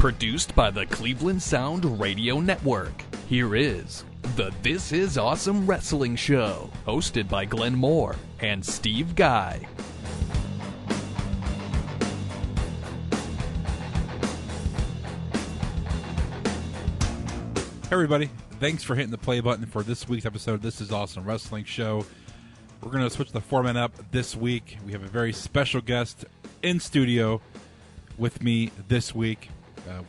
Produced by the Cleveland Sound Radio Network. Here is the This Is Awesome Wrestling Show, hosted by Glenn Moore and Steve Guy. Hey everybody, thanks for hitting the play button for this week's episode of This Is Awesome Wrestling Show. We're going to switch the format up this week. We have a very special guest in studio with me this week.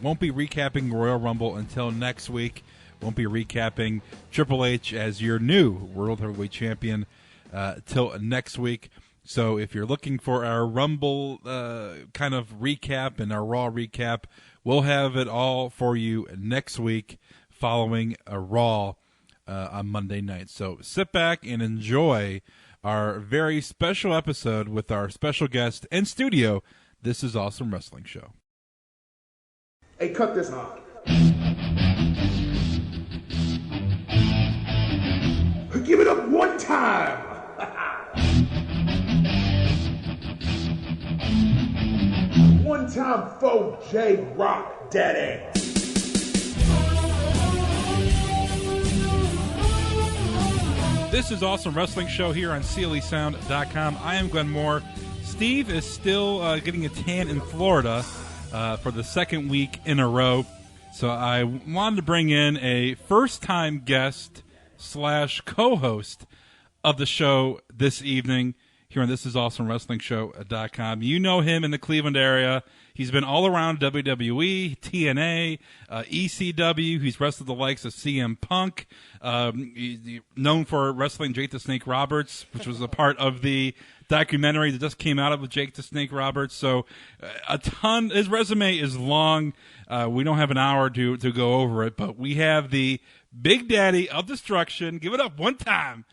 Won't be recapping Royal Rumble until next week. Won't be recapping Triple H as your new World Heavyweight Champion till next week. So if you're looking for our Rumble kind of recap and our Raw recap, we'll have it all for you next week following a Raw on Monday night. So sit back and enjoy our very special episode with our special guest in studio. This is Awesome Wrestling Show. Hey, cut this off. Give it up one time. One time for J-Rocc, daddy. This is Awesome Wrestling Show here on CLEsound.com. I am Glenn Moore. Steve is still getting a tan in Florida for the second week in a row. So I wanted to bring in a first-time guest / co-host of the show this evening here on This Is Awesome Wrestling Show.com. You know him in the Cleveland area. He's been all around WWE, TNA, ECW. He's wrestled the likes of CM Punk. He's known for wrestling Jake the Snake Roberts, which was a part of the documentary that just came out of with Jake the Snake Roberts. So a ton. His resume is long. We don't have an hour to go over it, but we have the Big Daddy of Destruction. Give it up one time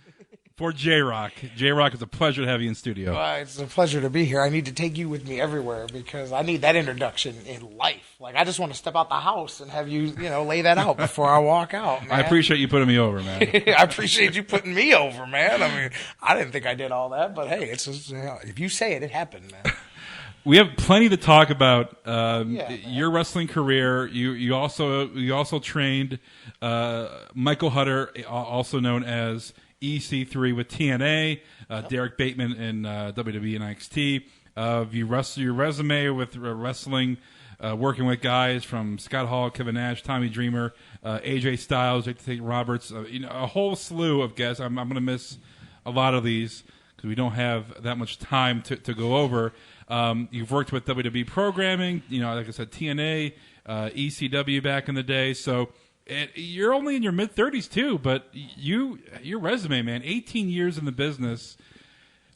for J-Rocc. J-Rocc, it's a pleasure to have you in studio. It's a pleasure to be here. I need to take you with me everywhere because I need that introduction in life. Like, I just want to step out the house and have you, lay that out before I walk out, man. I appreciate you putting me over, man. I appreciate you putting me over, man. I mean, I didn't think I did all that, but hey, it's just, if you say it, it happened, man. We have plenty to talk about. Your wrestling career. You also trained Michael Hutter, also known as EC3 with TNA, Derek Bateman in WWE and NXT. Your resume with wrestling, working with guys from Scott Hall, Kevin Nash, Tommy Dreamer, AJ Styles, Jake the Snake Roberts, a whole slew of guests. I'm going to miss a lot of these because we don't have that much time to go over. You've worked with WWE programming, like I said, TNA, ECW back in the day. So you're only in your mid-30s too, but your resume, man, 18 years in the business.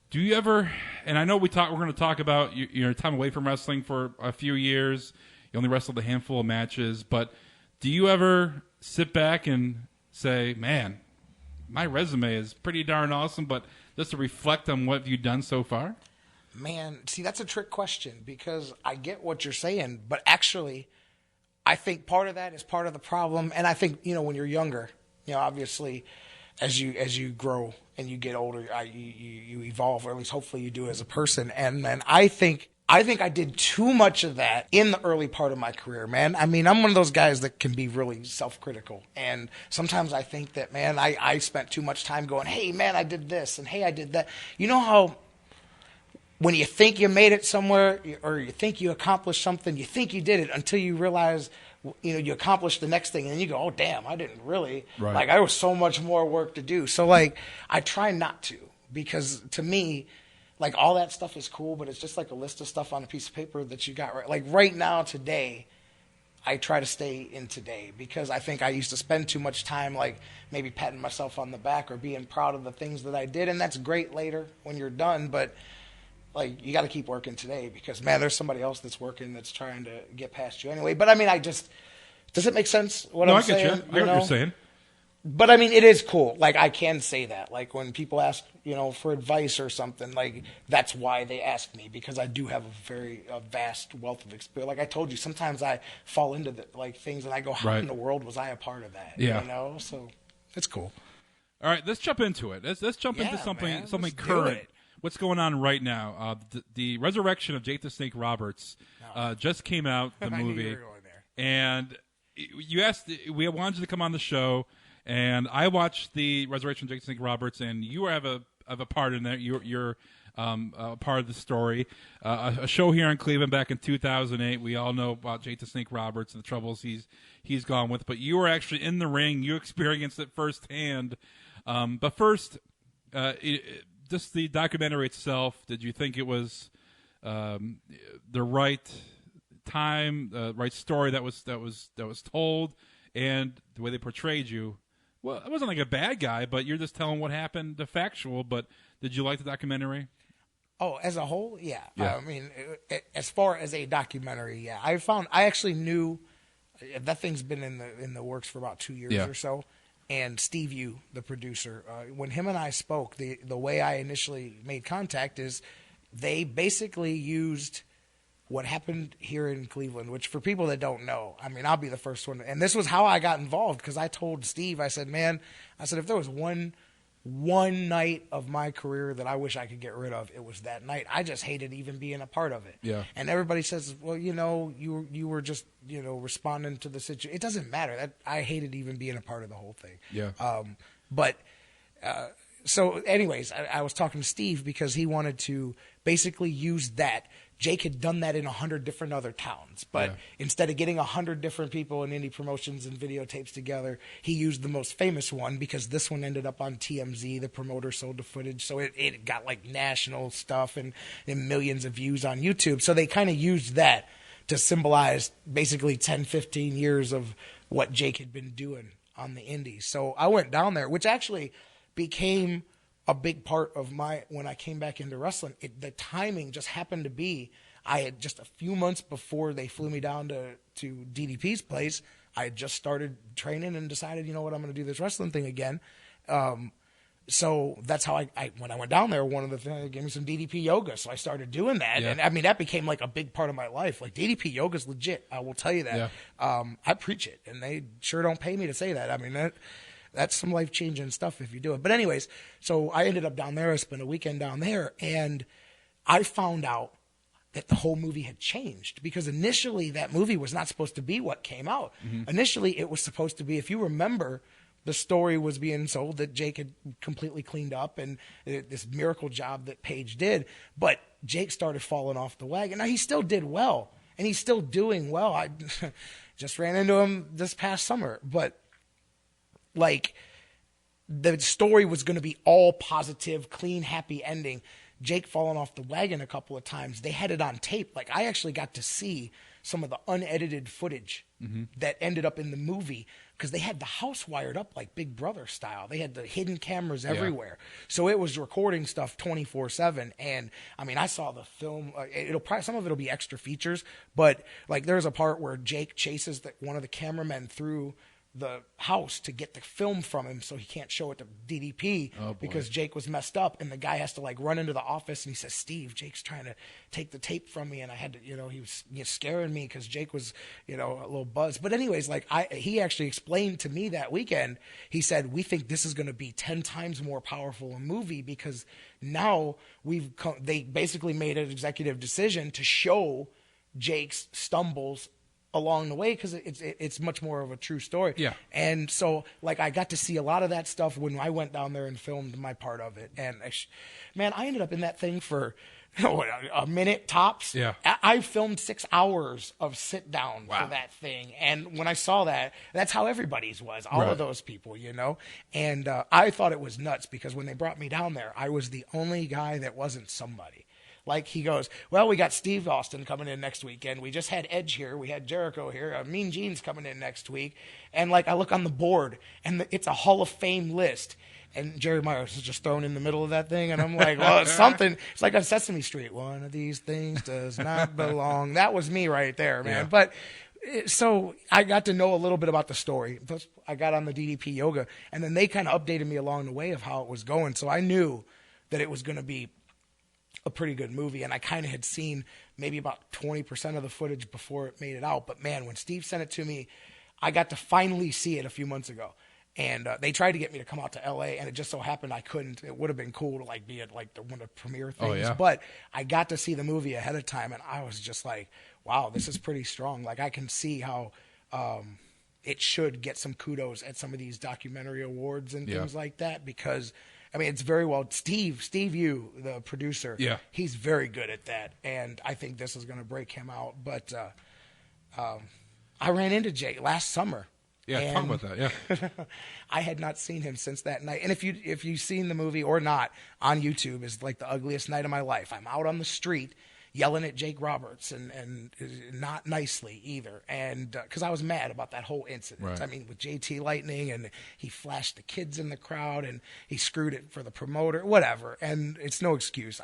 Do you ever? And I know we're going to talk about your time away from wrestling for a few years. You only wrestled a handful of matches, but do you ever sit back and say, "Man, my resume is pretty darn awesome," but just to reflect on what you've done so far? Man, see, that's a trick question because I get what you're saying, but actually, I think part of that is part of the problem. And I think, when you're younger, obviously, as you grow and you get older, you evolve, or at least hopefully you do as a person. And then I think I did too much of that in the early part of my career, man. I mean, I'm one of those guys that can be really self-critical. And sometimes I think that, man, I spent too much time going, hey, man, I did this, and hey, I did that. You know how when you think you made it somewhere or you think you accomplished something, you think you did it until you realize, you accomplished the next thing and then you go, oh, damn, I didn't really. Right. Like, there was so much more work to do. So, I try not to because to me, all that stuff is cool, but it's just like a list of stuff on a piece of paper that you got. Right. Like right now, today, I try to stay in today because I think I used to spend too much time, maybe patting myself on the back or being proud of the things that I did. And that's great later when you're done, but you got to keep working today because, man, there's somebody else that's working that's trying to get past you anyway. But, I mean, does it make sense what I'm saying? I get what you're saying. But, I mean, it is cool. I can say that. When people ask, for advice or something, that's why they ask me because I do have a vast wealth of experience. I told you, sometimes I fall into things and I go, how in the world was I a part of that? Yeah. So it's cool. All right, let's jump into it. Let's jump into something current. What's going on right now? The resurrection of Jake the Snake Roberts just came out. The movie, and you asked, we wanted you to come on the show, and I watched the Resurrection of Jake Snake Roberts, and you have a part in there. You're a part of the story. A show here in Cleveland back in 2008. We all know about Jake the Snake Roberts and the troubles he's gone with, but you were actually in the ring. You experienced it firsthand. But first, just the documentary itself. Did you think it was the right time, right story that was told, and the way they portrayed you? Well, it wasn't like a bad guy, but you're just telling what happened, the factual. But did you like the documentary? Oh, as a whole, yeah. I mean, as far as a documentary, yeah. I actually knew that thing's been in the works for about 2 years or so. And Steve Yu, the producer, when him and I spoke, the way I initially made contact is they basically used what happened here in Cleveland, which for people that don't know, I mean, I'll be the first one. And this was how I got involved, because I told Steve, I said, man, if there was one night of my career that I wish I could get rid of, it was that night. I just hated even being a part of it. Yeah. And everybody says, well, you were just, responding to the situation. It doesn't matter. That I hated even being a part of the whole thing. Yeah. So anyways, I was talking to Steve because he wanted to basically use that. Jake had done that in 100 different other towns, but instead of getting 100 different people in indie promotions and videotapes together, he used the most famous one, because this one ended up on TMZ. The promoter sold the footage, so it got like national stuff and millions of views on YouTube. So they kind of used that to symbolize basically 10, 15 years of what Jake had been doing on the indies. So I went down there, which actually became a big part of when I came back into wrestling. The timing just happened to be, I had just a few months before they flew me down to DDP's place, I had just started training and decided, you know what, I'm going to do this wrestling thing again. So that's how I when I went down there, one of the things, they gave me some DDP yoga. So I started doing that. Yeah. And I mean, that became like a big part of my life. Like, DDP yoga is legit. I will tell you that. Yeah. I preach it, and they sure don't pay me to say that. I mean, that's some life-changing stuff if you do it. But anyways, so I ended up down there. I spent a weekend down there, and I found out that the whole movie had changed, because initially that movie was not supposed to be what came out. Mm-hmm. Initially it was supposed to be, if you remember, the story was being sold that Jake had completely cleaned up and this miracle job that Paige did. But Jake started falling off the wagon. Now, he still did well, and he's still doing well. I just ran into him this past summer. But like, the story was going to be all positive, clean, happy ending. Jake falling off the wagon a couple of times. They had it on tape. Like, I actually got to see some of the unedited footage that ended up in the movie, because they had the house wired up like Big Brother style. They had the hidden cameras everywhere. So it was recording stuff 24/7. And I mean, I saw the film. Some of it'll be extra features, but like, there's a part where Jake chases one of the cameramen through the house to get the film from him, so he can't show it to DDP because Jake was messed up, and the guy has to like run into the office, and he says, Steve, Jake's trying to take the tape from me, and I had to, he was scaring me because Jake was, a little buzzed. But anyways, like, he actually explained to me that weekend, he said, we think this is going to be 10 times more powerful a movie, because now they basically made an executive decision to show Jake's stumbles along the way, because it's much more of a true story. Yeah. And so, like, I got to see a lot of that stuff when I went down there and filmed my part of it. And man, I ended up in that thing for a minute tops. Yeah. I filmed 6 hours of sit down for that thing. And when I saw that, that's how everybody's was, all of those people, And I thought it was nuts, because when they brought me down there, I was the only guy that wasn't somebody. Like, he goes, well, we got Steve Austin coming in next weekend. We just had Edge here. We had Jericho here. Mean Gene's coming in next week. And, like, I look on the board, and it's a Hall of Fame list. And Jerry Myers is just thrown in the middle of that thing. And I'm like, well, it's something. It's like on Sesame Street. One of these things does not belong. That was me right there, man. Yeah. But so I got to know a little bit about the story. I got on the DDP yoga. And then they kind of updated me along the way of how it was going. So I knew that it was going to be a pretty good movie, and I kind of had seen maybe about 20% of the footage before it made it out. But man, when Steve sent it to me, I got to finally see it a few months ago. And they tried to get me to come out to LA, and it just so happened I couldn't. It would have been cool to like be at like one of the premiere things. Oh, yeah. But I got to see the movie ahead of time, and I was just like, wow, this is pretty strong. Like, I can see how it should get some kudos at some of these documentary awards and things like that, because I mean, it's very well. Steve Yu, the producer, he's very good at that, and I think this is going to break him out. But I ran into Jake last summer. Yeah, talk about that. Yeah, I had not seen him since that night. And if you've seen the movie or not, on YouTube is like the ugliest night of my life. I'm out on the street yelling at Jake Roberts and not nicely either. And because I was mad about that whole incident. Right. I mean, with JT Lightning, and he flashed the kids in the crowd and he screwed it for the promoter, whatever. And it's no excuse.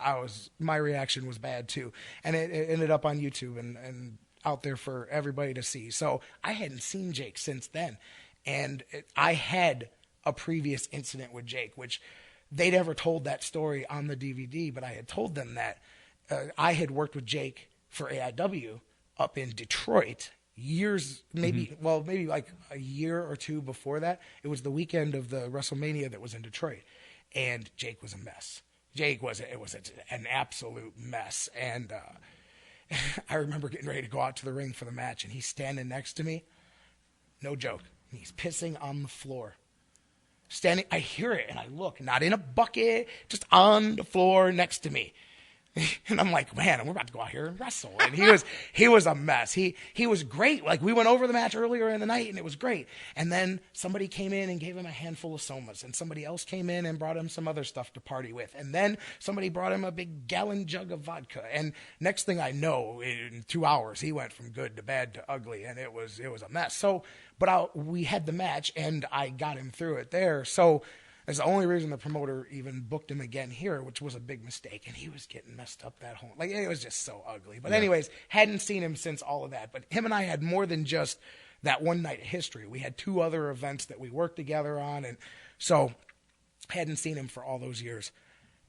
My reaction was bad too. And it ended up on YouTube and out there for everybody to see. So I hadn't seen Jake since then. And I had a previous incident with Jake, which they never told that story on the DVD, but I had told them that I had worked with Jake for AIW up in Detroit years, maybe like a year or two before that. It was the weekend of the WrestleMania that was in Detroit, and Jake was a mess. It was an absolute mess. And I remember getting ready to go out to the ring for the match, and he's standing next to me. No joke. And he's pissing on the floor. Standing, I hear it, and I look, not in a bucket, just on the floor next to me. And I'm like, man, we're about to go out here and wrestle. And he was a mess. He was great. Like, we went over the match earlier in the night, and it was great. And then somebody came in and gave him a handful of somas, and somebody else came in and brought him some other stuff to party with. And then somebody brought him a big gallon jug of vodka. And next thing I know, in 2 hours, he went from good to bad to ugly, and it was a mess. So, but we had the match, and I got him through it there. So that's the only reason the promoter even booked him again here, which was a big mistake. And he was getting messed up that whole, like, it was just so ugly. But anyways, hadn't seen him since all of that. But him and I had more than just that one night of history. We had 2 other events that we worked together on. And so hadn't seen him for all those years.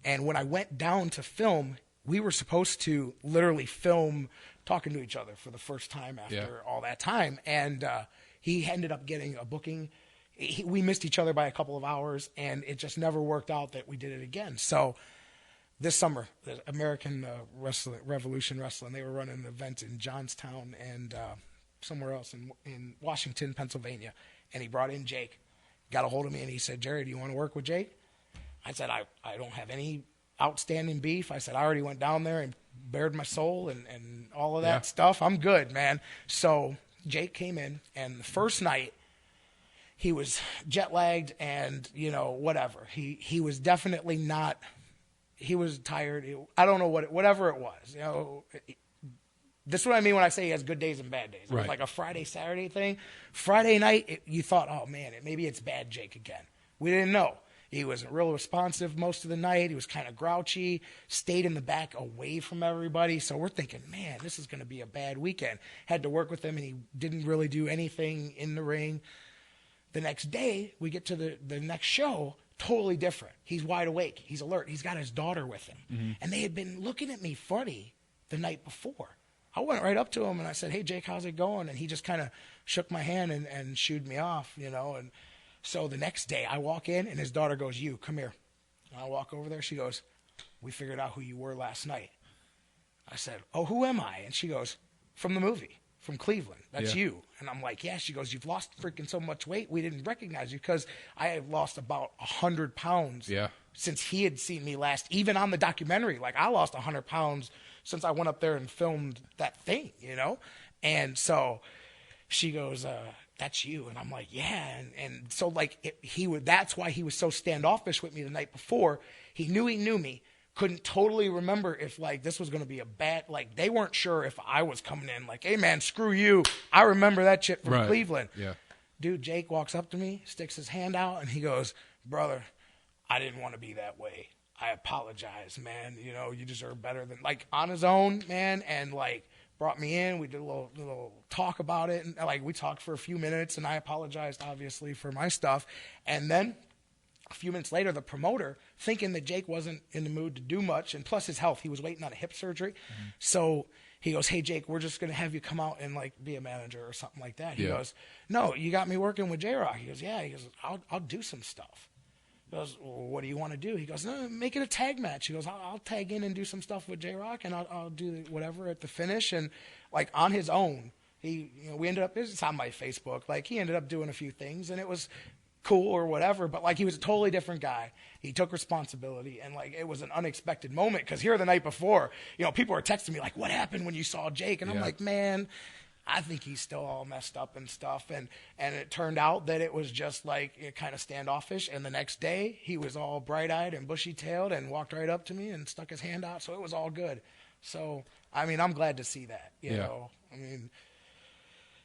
And when I went down to film, we were supposed to literally film talking to each other for the first time after all that time. And he ended up getting a booking. We missed each other by a couple of hours, and it just never worked out that we did it again. So this summer, the American Revolution Wrestling, they were running an event in Johnstown and somewhere else in Washington, Pennsylvania. And he brought in Jake, got a hold of me, and he said, Jerry, do you want to work with Jake? I said, I don't have any outstanding beef. I said, I already went down there and bared my soul and all of that stuff. I'm good, man. So Jake came in, and the first night, he was jet lagged and, whatever. He was definitely not, he was tired. I don't know whatever it was, This is what I mean when I say he has good days and bad days. It was like a Friday, Saturday thing. Friday night, you thought, oh man, maybe it's bad Jake again. We didn't know. He wasn't real responsive most of the night. He was kind of grouchy, stayed in the back away from everybody. So we're thinking, man, this is going to be a bad weekend. Had to work with him, and he didn't really do anything in the ring. The next day, we get to the next show, totally different. He's wide awake. He's alert. He's got his daughter with him. Mm-hmm. And they had been looking at me funny the night before. I went right up to him, and I said, hey, Jake, how's it going? And he just kind of shook my hand and shooed me off, And so the next day, I walk in, and his daughter goes, you, come here. And I walk over there. She goes, we figured out who you were last night. I said, oh, who am I? And she goes, from the movie. From Cleveland. That's you. And I'm like, yeah. She goes, you've lost freaking so much weight. We didn't recognize you, because I had lost about 100 pounds since he had seen me last, even on the documentary. Like, I lost 100 pounds since I went up there and filmed that thing, And so she goes, that's you. And I'm like, yeah. And so like that's why he was so standoffish with me the night before. He knew me. Couldn't totally remember if like this was going to be a bad, like they weren't sure if I was coming in like, hey man, screw you. I remember that shit from Cleveland. Yeah. Dude, Jake walks up to me, sticks his hand out, and he goes, brother, I didn't want to be that way. I apologize, man. You deserve better than, like, on his own, man. And like brought me in. We did a little talk about it. And like we talked for a few minutes, and I apologized obviously for my stuff. And then a few minutes later, the promoter, thinking that Jake wasn't in the mood to do much, and plus his health, he was waiting on a hip surgery. Mm-hmm. So he goes, hey, Jake, we're just going to have you come out and, like, be a manager or something like that. He goes, no, you got me working with J-Rocc. He goes, yeah. He goes, I'll do some stuff. He goes, well, what do you want to do? He goes, no, make it a tag match. He goes, I'll tag in and do some stuff with J-Rocc, and I'll do whatever at the finish. And, like, on his own, we ended up, it's on my Facebook, like he ended up doing a few things and it was cool or whatever, but like he was a totally different guy. He took responsibility and like it was an unexpected moment because here the night before, people were texting me like, what happened when you saw Jake? And I'm like, man, I think he's still all messed up and stuff. And it turned out that it was just like kind of standoffish. And the next day he was all bright eyed and bushy tailed and walked right up to me and stuck his hand out. So it was all good. So, I mean, I'm glad to see that, you know, I mean,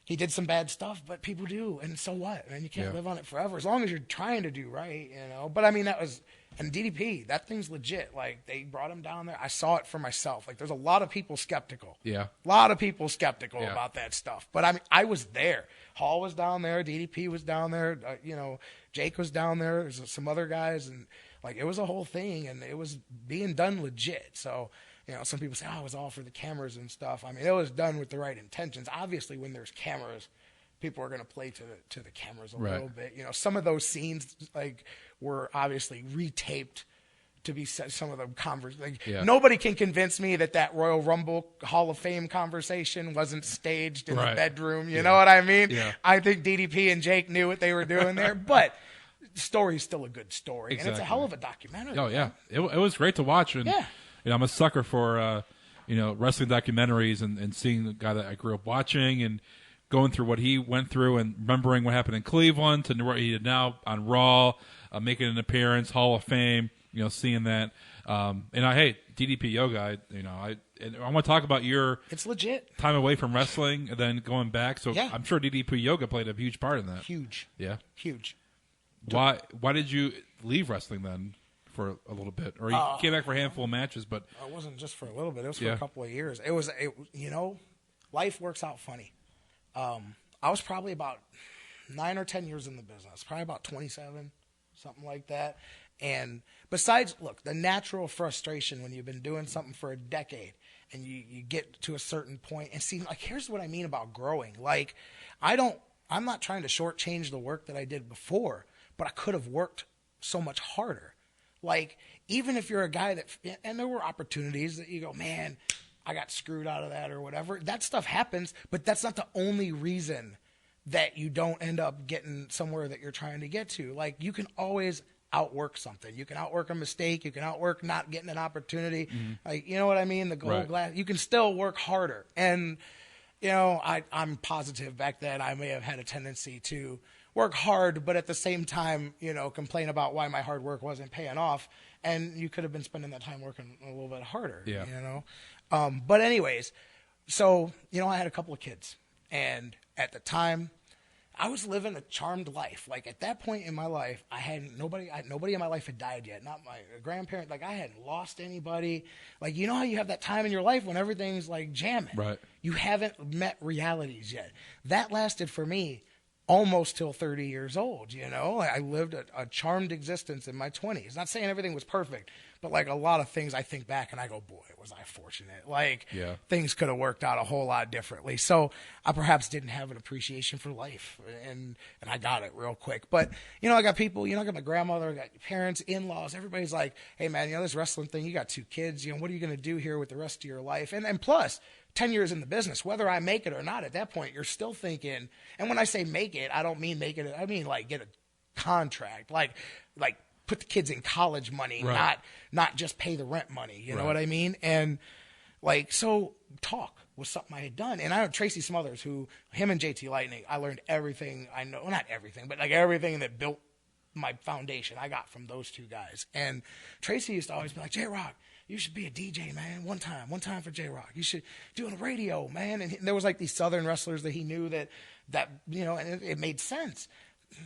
he did some bad stuff, but people do. And so what? And you can't live on it forever as long as you're trying to do right, But I mean, and DDP, that thing's legit. Like, they brought him down there. I saw it for myself. Like, there's a lot of people skeptical. Yeah. A lot of people skeptical about that stuff. But I mean, I was there. Hall was down there. DDP was down there. Jake was down there. There's some other guys. And, like, it was a whole thing. And it was being done legit. So, some people say, it was all for the cameras and stuff. I mean, it was done with the right intentions. Obviously, when there's cameras, people are going to play to the cameras a little bit. Some of those scenes, like, were obviously retaped to be some of the nobody can convince me that Royal Rumble Hall of Fame conversation wasn't staged in the bedroom. You know what I mean? Yeah. I think DDP and Jake knew what they were doing there, but the story's still a good story. Exactly. And it's a hell of a documentary. Oh, yeah. It was great to watch. And I'm a sucker for, wrestling documentaries and seeing the guy that I grew up watching and going through what he went through and remembering what happened in Cleveland to what he did now on Raw, making an appearance, Hall of Fame, seeing that. And DDP Yoga, I want to talk about your it's legit time away from wrestling and then going back. So I'm sure DDP Yoga played a huge part in that. Huge. Yeah. Huge. Why did you leave wrestling then? For a little bit, or you came back for a handful of matches, but it wasn't just for a little bit. It was for a couple of years. It was, life works out funny. I was probably about 9 or 10 years in the business, probably about 27, something like that. And besides, look, the natural frustration when you've been doing something for a decade and you get to a certain point and see, like, here's what I mean about growing. Like, I'm not trying to shortchange the work that I did before, but I could have worked so much harder. Like, even if you're a guy and there were opportunities that you go, man, I got screwed out of that or whatever. That stuff happens, but that's not the only reason that you don't end up getting somewhere that you're trying to get to. Like, you can always outwork something. You can outwork a mistake. You can outwork not getting an opportunity. Mm-hmm. Like, you know what I mean? The gold glass. You can still work harder. And, I'm positive back then I may have had a tendency to work hard, but at the same time, complain about why my hard work wasn't paying off. And you could have been spending that time working a little bit harder, But anyways, so, I had a couple of kids. And at the time, I was living a charmed life. Like, at that point in my life, nobody in my life had died yet. Not my grandparent. Like, I hadn't lost anybody. Like, you know how you have that time in your life when everything's, like, jamming? Right. You haven't met realities yet. That lasted for me almost till 30 years old, I lived a charmed existence in my 20s. Not saying everything was perfect, but like a lot of things I think back and I go, boy, was I fortunate. Like, things could have worked out a whole lot differently. So I perhaps didn't have an appreciation for life, and I got it real quick. But, I got people, I got my grandmother, I got parents, in-laws. Everybody's like, hey, man, this wrestling thing, you got 2 kids. What are you going to do here with the rest of your life? And plus, 10 years in the business, whether I make it or not, at that point, you're still thinking, and when I say make it, I don't mean make it, I mean like get a contract, like put the kids in college money, not just pay the rent money, you know what I mean? And like, so talk was something I had done. And I know Tracy Smothers, him and JT Lightning, I learned everything I know, well, not everything, but like everything that built my foundation I got from those 2 guys. And Tracy used to always be like, J-Rocc, you should be a DJ, man. One time for J-Rocc. You should do on the radio, man. And there was like these Southern wrestlers that he knew that and it made sense.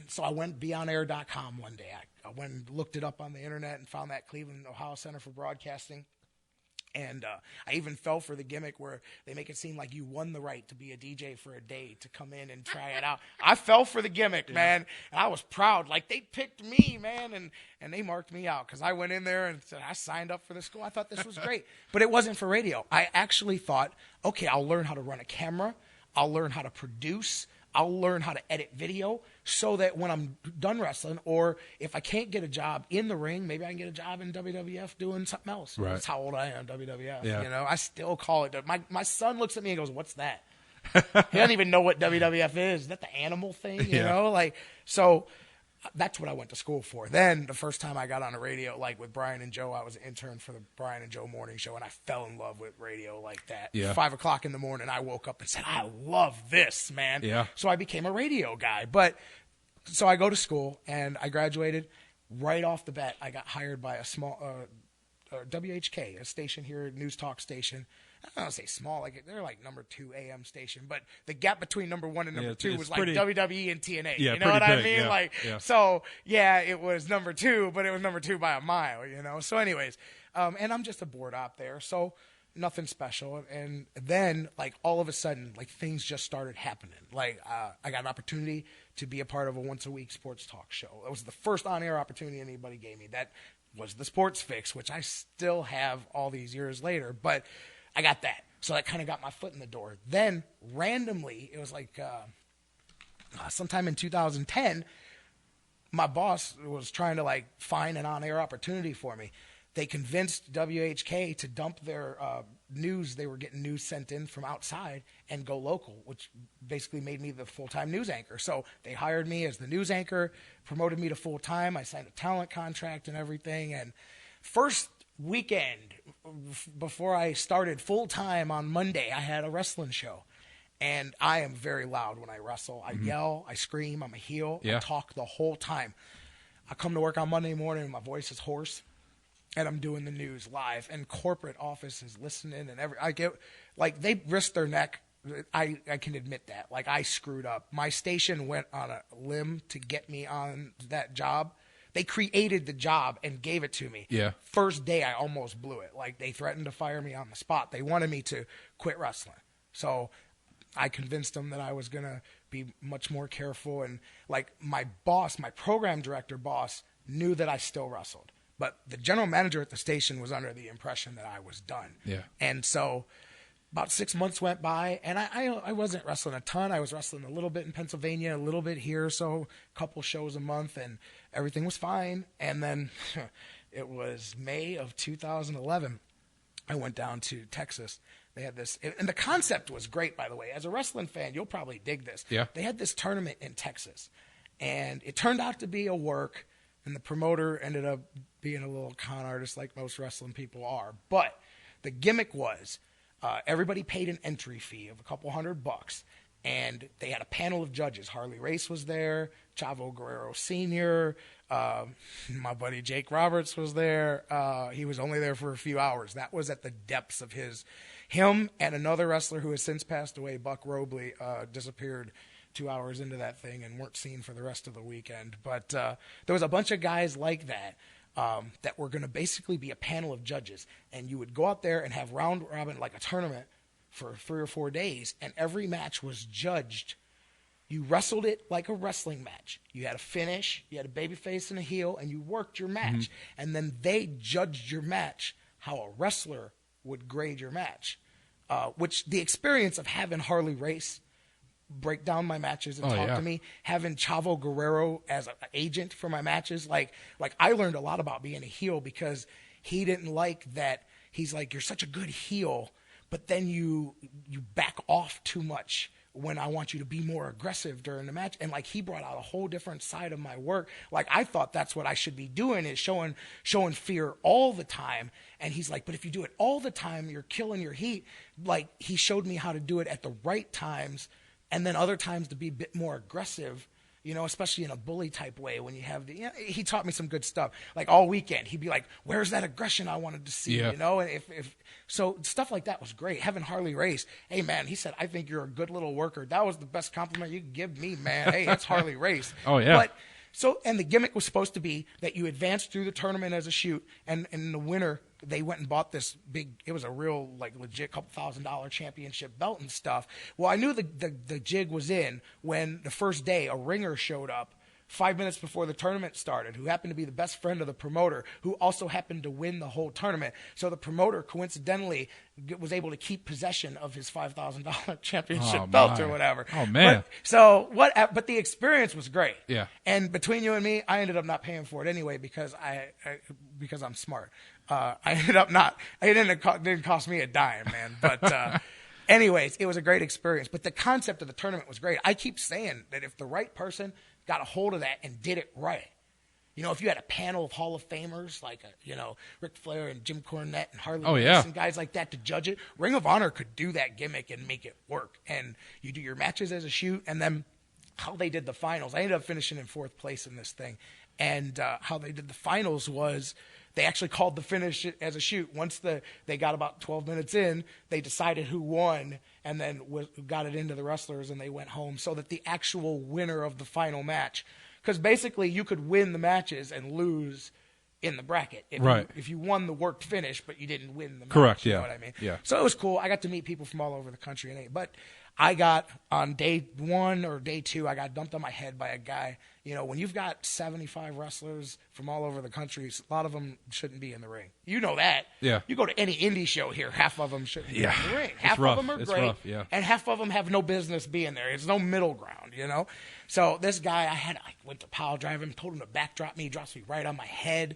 So I went BeyondAir.com one day. I went and looked it up on the internet and found that Cleveland, Ohio Center for Broadcasting. And I even fell for the gimmick where they make it seem like you won the right to be a DJ for a day to come in and try it out. I fell for the gimmick, man. And I was proud. Like, they picked me, man, and they marked me out because I went in there and said, I signed up for this school. I thought this was great. But it wasn't for radio. I actually thought, okay, I'll learn how to run a camera. I'll learn how to produce. I'll learn how to edit video so that when I'm done wrestling, or if I can't get a job in the ring, maybe I can get a job in WWF doing something else. Right. That's how old I am, WWF. Yeah. I still call it. My son looks at me and goes, what's that? He doesn't even know what WWF is. Is that the animal thing? You know, like, so that's what I went to school for. Then the first time I got on the radio, like with Brian and Joe, I was an intern for the Brian and Joe morning show, and I fell in love with radio like that. 5 o'clock in the morning, I woke up and said, I love this, man. Yeah. So I became a radio guy. So I go to school, and I graduated. Right off the bat, I got hired by a small WHK, a station here, news talk station. I don't want to say small, like they're like number 2 AM station, but the gap between number 1 and number 2 was like WWE and TNA. Yeah, you know what I mean? Yeah. So yeah, it was number 2, but it was number 2 by a mile, you know? So anyways, and I'm just a board op there. So nothing special. And then like all of a sudden, like things just started happening. Like, I got an opportunity to be a part of a once a week sports talk show. That was the first on air opportunity anybody gave me. That was the Sports Fix, which I still have all these years later, but I got that. So that kind of got my foot in the door. Then randomly, it was like sometime in 2010, my boss was trying to like find an on-air opportunity for me. They convinced WHK to dump their news. They were getting news sent in from outside and go local, which basically made me the full-time news anchor. So they hired me as the news anchor, promoted me to full-time. I signed a talent contract and everything. And first weekend before I started full-time on Monday, I had a wrestling show. And I am very loud when I wrestle. I yell, I scream, I'm a heel. I talk the whole time. I come to work on Monday morning and my voice is hoarse. And I'm doing the news live, and corporate office is listening, and I get like they risked their neck. I can admit that. Like I screwed up. My station went on a limb to get me on that job. They created the job and gave it to me. Yeah. First day, I almost blew it. Like they threatened to fire me on the spot. They wanted me to quit wrestling. So I convinced them that I was gonna be much more careful. And like my boss, my program director boss, knew that I still wrestled. But the general manager at the station was under the impression that I was done. Yeah. And so about 6 months went by, and I wasn't wrestling a ton. I was wrestling a little bit in Pennsylvania, a little bit here, so a couple shows a month, and everything was fine. And then it was May of 2011. I went down to Texas. They had this, and the concept was great, by the way. As a wrestling fan, you'll probably dig this. Yeah. They had this tournament in Texas, and it turned out to be a work. And the promoter ended up being a little con artist like most wrestling people are. But the gimmick was everybody paid an entry fee of a couple $100. And they had a panel of judges. Harley Race was there. Chavo Guerrero Sr. My buddy Jake Roberts was there. He was only there for a few hours. That was at the depths of him and another wrestler who has since passed away, Buck Robley, disappeared 2 hours into that thing and weren't seen for the rest of the weekend. But there was a bunch of guys like that that were going to basically be a panel of judges. And you would go out there and have round robin, like a tournament, for 3 or 4 days. And every match was judged. You wrestled it like a wrestling match. You had a finish, you had a babyface and a heel, and you worked your match. And then they judged your match how a wrestler would grade your match. Which the experience of having Harley Race break down my matches and talk to me, having Chavo Guerrero as an agent for my matches, like I learned a lot about being a heel because he didn't like that. He's like, you're such a good heel, but then you back off too much when I want you to be more aggressive during the match. And like he brought out a whole different side of my work. Like I thought that's what I should be doing, is showing fear all the time. And he's like, but if you do it all the time, you're killing your heat. Like he showed me how to do it at the right times. And then other times to be a bit more aggressive, you know, especially in a bully type way when you have he taught me some good stuff. Like all weekend, he'd be like, where's that aggression I wanted to see, you know? And so stuff like that was great. Having Harley Race, hey man, he said, I think you're a good little worker. That was the best compliment you could give me, man. Hey, it's Harley Race. Oh yeah. But and the gimmick was supposed to be that you advanced through the tournament as a shoot, and the winner, they went and bought this big, it was a real, like, legit couple $1,000 championship belt and stuff. Well, I knew the jig was in when the first day a ringer showed up 5 minutes before the tournament started, who happened to be the best friend of the promoter, who also happened to win the whole tournament. So the promoter coincidentally was able to keep possession of his $5,000 championship belt or whatever. Oh man! But the experience was great. Yeah. And between you and me, I ended up not paying for it anyway because because I'm smart. It didn't cost me a dime, man. But Anyways, it was a great experience. But the concept of the tournament was great. I keep saying that if the right person got a hold of that and did it right, you know, if you had a panel of Hall of Famers like, Ric Flair and Jim Cornette and Harley Race and guys like that to judge it, Ring of Honor could do that gimmick and make it work. And you do your matches as a shoot, and then how they did the finals. I ended up finishing in 4th place in this thing. And how they did the finals was they actually called the finish as a shoot. Once they got about 12 minutes in, they decided who won and then got it into the wrestlers, and they went home so that the actual winner of the final match, because basically you could win the matches and lose in the bracket if you won the worked finish, but you didn't win the match. Correct, you know what I mean? Yeah. So it was cool. I got to meet people from all over the country. But I got, on day 1 or day 2, I got dumped on my head by a guy. You know, when you've got 75 wrestlers from all over the country, a lot of them shouldn't be in the ring. You know that. Yeah. You go to any indie show here, half of them shouldn't be in the ring. Half rough. of them are It's great, rough, yeah. and half of them have no business being there. It's no middle ground, you know? So this guy, I went to pile drive him, told him to backdrop me. He drops me right on my head.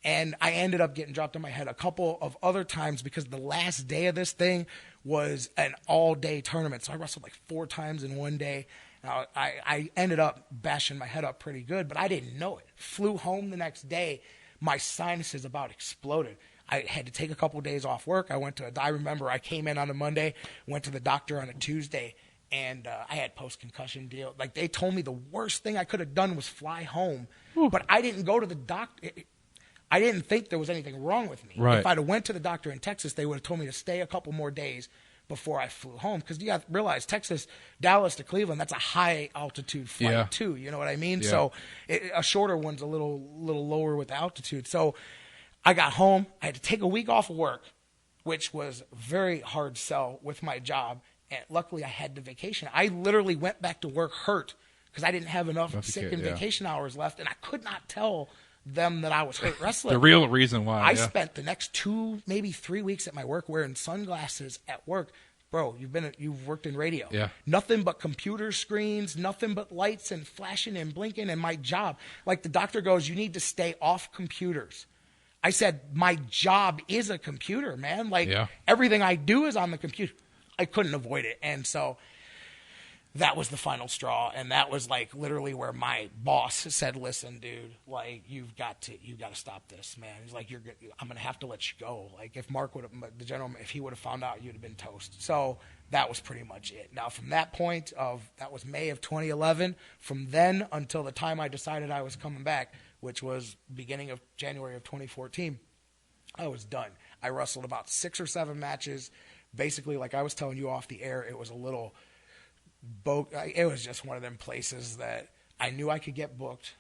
And I ended up getting dropped on my head a couple of other times because the last day of this thing was an all-day tournament. So I wrestled like 4 times in one day. I ended up bashing my head up pretty good, but I didn't know it. Flew home the next day. My sinuses about exploded. I had to take a couple of days off work. I remember I came in on a Monday, went to the doctor on a Tuesday, and I had post-concussion deal. Like, they told me the worst thing I could have done was fly home, but I didn't go to the doctor. I didn't think there was anything wrong with me. Right. If I'd have went to the doctor in Texas, they would have told me to stay a couple more days before I flew home. Because you have to realize, Texas, Dallas to Cleveland, that's a high-altitude flight, too. You know what I mean? Yeah. So a shorter one's a little lower with the altitude. So I got home. I had to take a week off of work, which was a very hard sell with my job. And luckily, I had the vacation. I literally went back to work hurt because I didn't have enough sick and vacation hours left, and I could not tell them that I was hurt wrestling. The real reason why. I spent the next 2, maybe 3 weeks at my work wearing sunglasses at work. Bro, you've worked in radio. Yeah. Nothing but computer screens, nothing but lights and flashing and blinking. And my job, like the doctor goes, you need to stay off computers. I said, my job is a computer, man. Like everything I do is on the computer. I couldn't avoid it. And so that was the final straw, and that was like literally where my boss said, "Listen, dude, like you've got to stop this, man." He's like, "I'm gonna have to let you go." Like if Mark the gentleman, if he would have found out, you'd have been toast. So that was pretty much it. Now from that point that was May of 2011. From then until the time I decided I was coming back, which was beginning of January of 2014, I was done. I wrestled about 6 or 7 matches. Basically, like I was telling you off the air, it was a little. It was just one of them places that I knew I could get booked.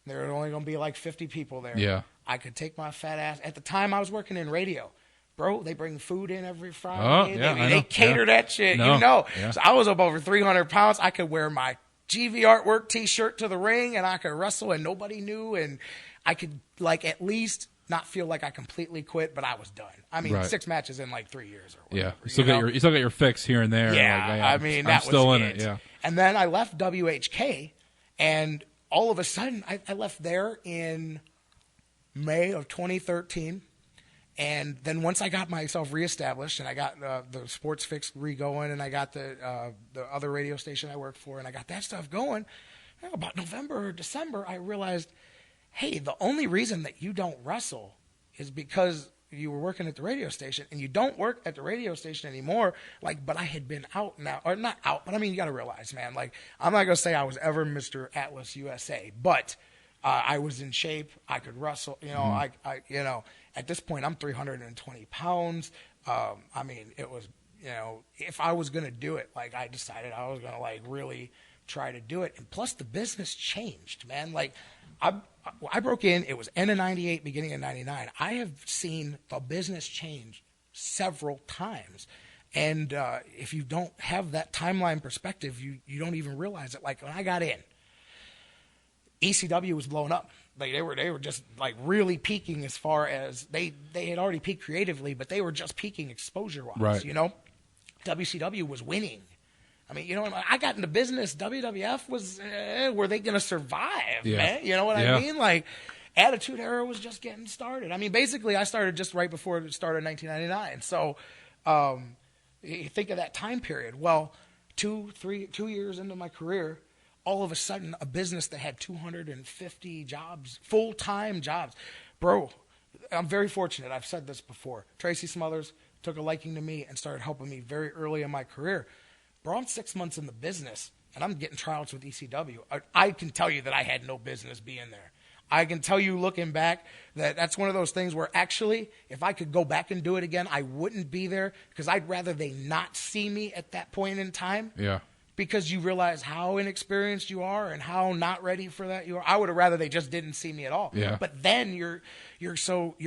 There were only going to be like 50 people there. Yeah. I could take my fat ass. At the time, I was working in radio. Bro, they bring food in every Friday. Oh, yeah, they cater that shit, you know. Yeah. So I was up over 300 pounds. I could wear my GV Artwork T-shirt to the ring, and I could wrestle, and nobody knew. And I could, like, at least not feel like I completely quit, but I was done. I mean, 6 matches in like 3 years or whatever. Yeah, you still got your fix here and there. Yeah, like, I mean, I'm still was in it. Yeah, and then I left WHK, and all of a sudden, I left there in May of 2013. And then once I got myself reestablished, and I got the Sports Fix re-going, and I got the other radio station I worked for, and I got that stuff going, about November or December, I realized, hey, the only reason that you don't wrestle is because you were working at the radio station, and you don't work at the radio station anymore. Like, but I had been out now, or not out, but I mean, you got to realize, man, like, I'm not going to say I was ever Mr. Atlas USA, but I was in shape. I could wrestle, you know, I at this point, I'm 320 pounds. I mean, it was, you know, if I was going to do it, like, I decided I was going to, like, really try to do it. And plus, the business changed, man. Like, I broke in. It was end of 98, beginning of 99. I have seen the business change several times. And if you don't have that timeline perspective, you don't even realize it. Like, when I got in, ECW was blowing up. Like they were just like really peaking as far as they had already peaked creatively, but they were just peaking exposure wise. Right. You know, WCW was winning. I mean, you know, I got into business. WWF was were they going to survive, man? You know what I mean? Like, Attitude Era was just getting started. I mean, basically, I started just right before it started in 1999. So, You think of that time period. Well, 2 years into my career, all of a sudden, a business that had 250 jobs, full-time jobs. Bro, I'm very fortunate. I've said this before. Tracy Smothers took a liking to me and started helping me very early in my career. Bro, I'm 6 months in the business, and I'm getting tryouts with ECW. I can tell you that I had no business being there. I can tell you, looking back, that that's one of those things where actually, if I could go back and do it again, I wouldn't be there, because I'd rather they not see me at that point in time. Yeah. Because you realize how inexperienced you are and how not ready for that you are. I would have rather they just didn't see me at all. Yeah. But then you're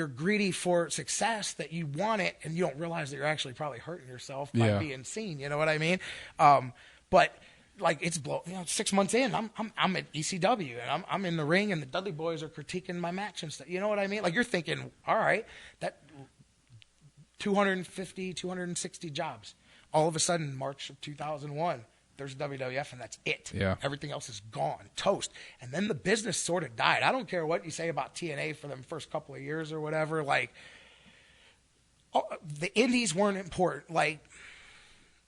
greedy for success that you want it, and you don't realize that you're actually probably hurting yourself by being seen. You know what I mean? But like, it's 6 months in, I'm at ECW, and I'm in the ring, and the Dudley Boys are critiquing my match and stuff. You know what I mean? Like, you're thinking, all right, that 250, 260 jobs. All of a sudden, March of 2001. There's WWF, and that's it. Yeah. Everything else is gone, toast. And then the business sort of died. I don't care what you say about TNA for them first couple of years or whatever. Like, the indies weren't important. Like,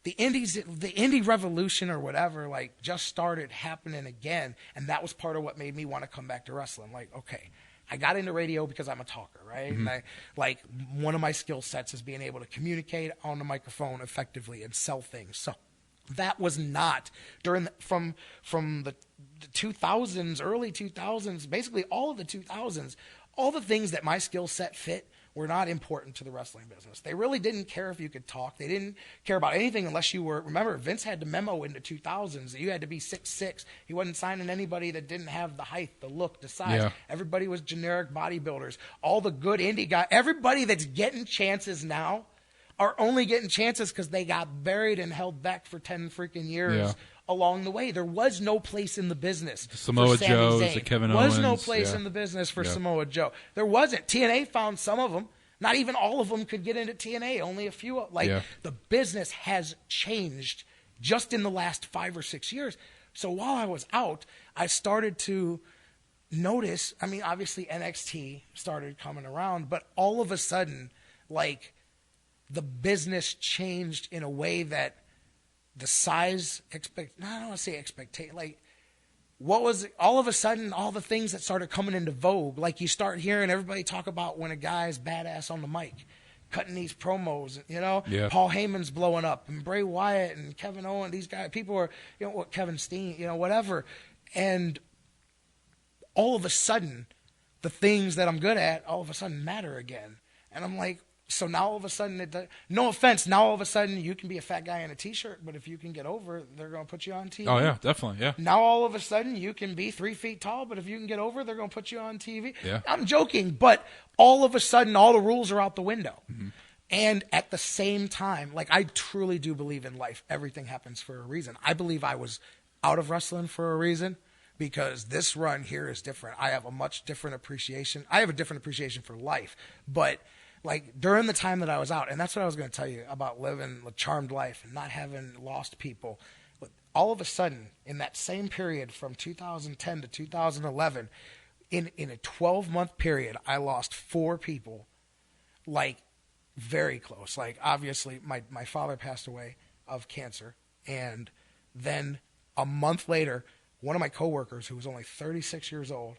the indie revolution or whatever, like, just started happening again. And that was part of what made me want to come back to wrestling. Like, okay, I got into radio because I'm a talker, right? Mm-hmm. And one of my skill sets is being able to communicate on the microphone effectively and sell things. So that was not from the 2000s, early 2000s, basically all of the 2000s, all the things that my skill set fit were not important to the wrestling business. They really didn't care if you could talk. They didn't care about anything unless you were, remember, Vince had the memo in the 2000s that you had to be 6'6". He wasn't signing anybody that didn't have the height, the look, the size. Yeah. Everybody was generic bodybuilders. All the good indie guys, everybody that's getting chances now are only getting chances because they got buried and held back for 10 freaking years along the way. There was no place in the business Samoa for Sami Joe's, Zayn. the Kevin There was no Owens, place in the business for Samoa Joe. There wasn't. TNA found some of them. Not even all of them could get into TNA. Only a few. The business has changed just in the last 5 or 6 years. So while I was out, I started to notice, I mean, obviously NXT started coming around, but all of a sudden, like, the business changed in a way that the size I don't want to say expectation, like, what was it? All of a sudden, all the things that started coming into vogue, like you start hearing everybody talk about when a guy's badass on the mic, cutting these promos, you know, Paul Heyman's blowing up, and Bray Wyatt and Kevin Owens, these guys, people are, you know, Kevin Steen, you know, whatever. And all of a sudden, the things that I'm good at, all of a sudden matter again. And I'm like, so now all of a sudden, no offense, now all of a sudden you can be a fat guy in a T-shirt, but if you can get over, they're going to put you on TV. Oh, yeah, definitely, yeah. Now all of a sudden you can be 3 feet tall, but if you can get over, they're going to put you on TV. Yeah. I'm joking, but all of a sudden all the rules are out the window. Mm-hmm. And at the same time, like, I truly do believe in life, everything happens for a reason. I believe I was out of wrestling for a reason, because this run here is different. I have a much different appreciation. I have a different appreciation for life, but like, during the time that I was out, and that's what I was going to tell you about living a charmed life and not having lost people. But all of a sudden, in that same period from 2010 to 2011, in a 12-month period, I lost 4 people, like, very close. Like, obviously, my father passed away of cancer, and then a month later, one of my coworkers, who was only 36 years old,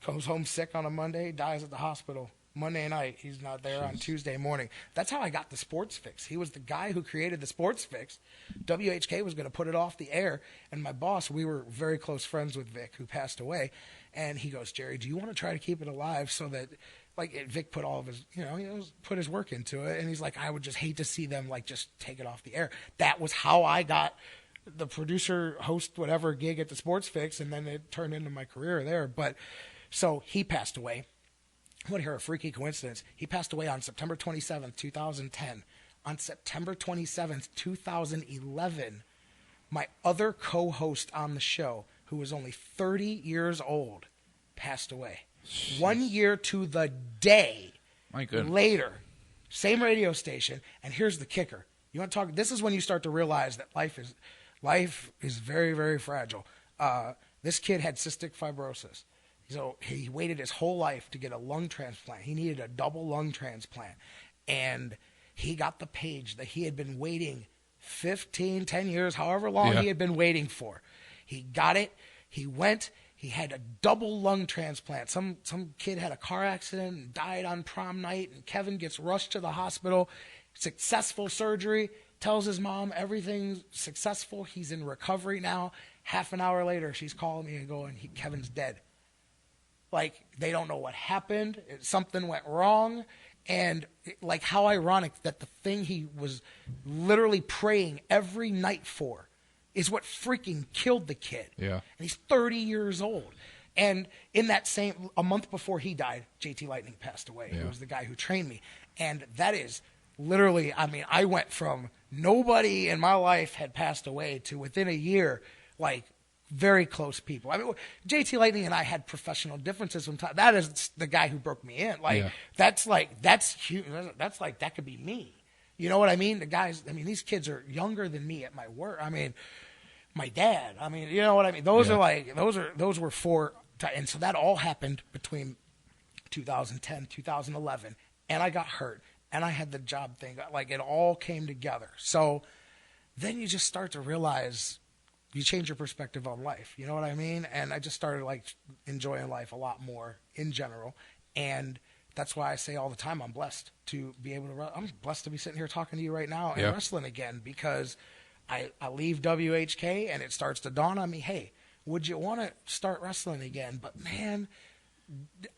goes home sick on a Monday, dies at the hospital Monday night. He's not there on Tuesday morning. That's how I got the Sports Fix. He was the guy who created the Sports Fix. WHK was going to put it off the air, and my boss, we were very close friends with Vic, who passed away, and he goes, Jerry, do you want to try to keep it alive so that, like, Vic put all of his, you know, put his work into it, and he's like, I would just hate to see them, like, just take it off the air. That was how I got the producer, host, whatever gig at the Sports Fix, and then it turned into my career there. But so he passed away. I want to hear a freaky coincidence. He passed away on September 27th, 2010. On September 27th, 2011, my other co-host on the show, who was only 30 years old, passed away. Jeez. 1 year to the day later, same radio station. And here's the kicker. You want to talk? This is when you start to realize that life is very, very fragile. This kid had cystic fibrosis. So he waited his whole life to get a lung transplant. He needed a double lung transplant. And he got the page that he had been waiting 10 years, however long he had been waiting for. He got it. He went. He had a double lung transplant. Some kid had a car accident and died on prom night, and Kevin gets rushed to the hospital. Successful surgery. Tells his mom everything's successful. He's in recovery now. Half an hour later, she's calling me and going, Kevin's dead. Like, they don't know what happened. Something went wrong. And, like, how ironic that the thing he was literally praying every night for is what freaking killed the kid. Yeah. And he's 30 years old. And in that a month before he died, JT Lightning passed away. Yeah. He was the guy who trained me. And that is literally, I mean, I went from nobody in my life had passed away to within a year, like, very close people. I mean, JT Lightning and I had professional differences from time. That is the guy who broke me in. Like, that's huge. That's like, that could be me. You know what I mean? The guys, I mean, these kids are younger than me at my work. I mean, my dad, I mean, you know what I mean? Those are like, those were four. And so that all happened between 2010, 2011. And I got hurt. And I had the job thing. Like, it all came together. So then you just start to realize you change your perspective on life. You know what I mean? And I just started, like, enjoying life a lot more in general. And that's why I say all the time I'm blessed to be able to – I'm blessed to be sitting here talking to you right now and wrestling again, because I leave WHK and it starts to dawn on me, hey, would you want to start wrestling again? But, man,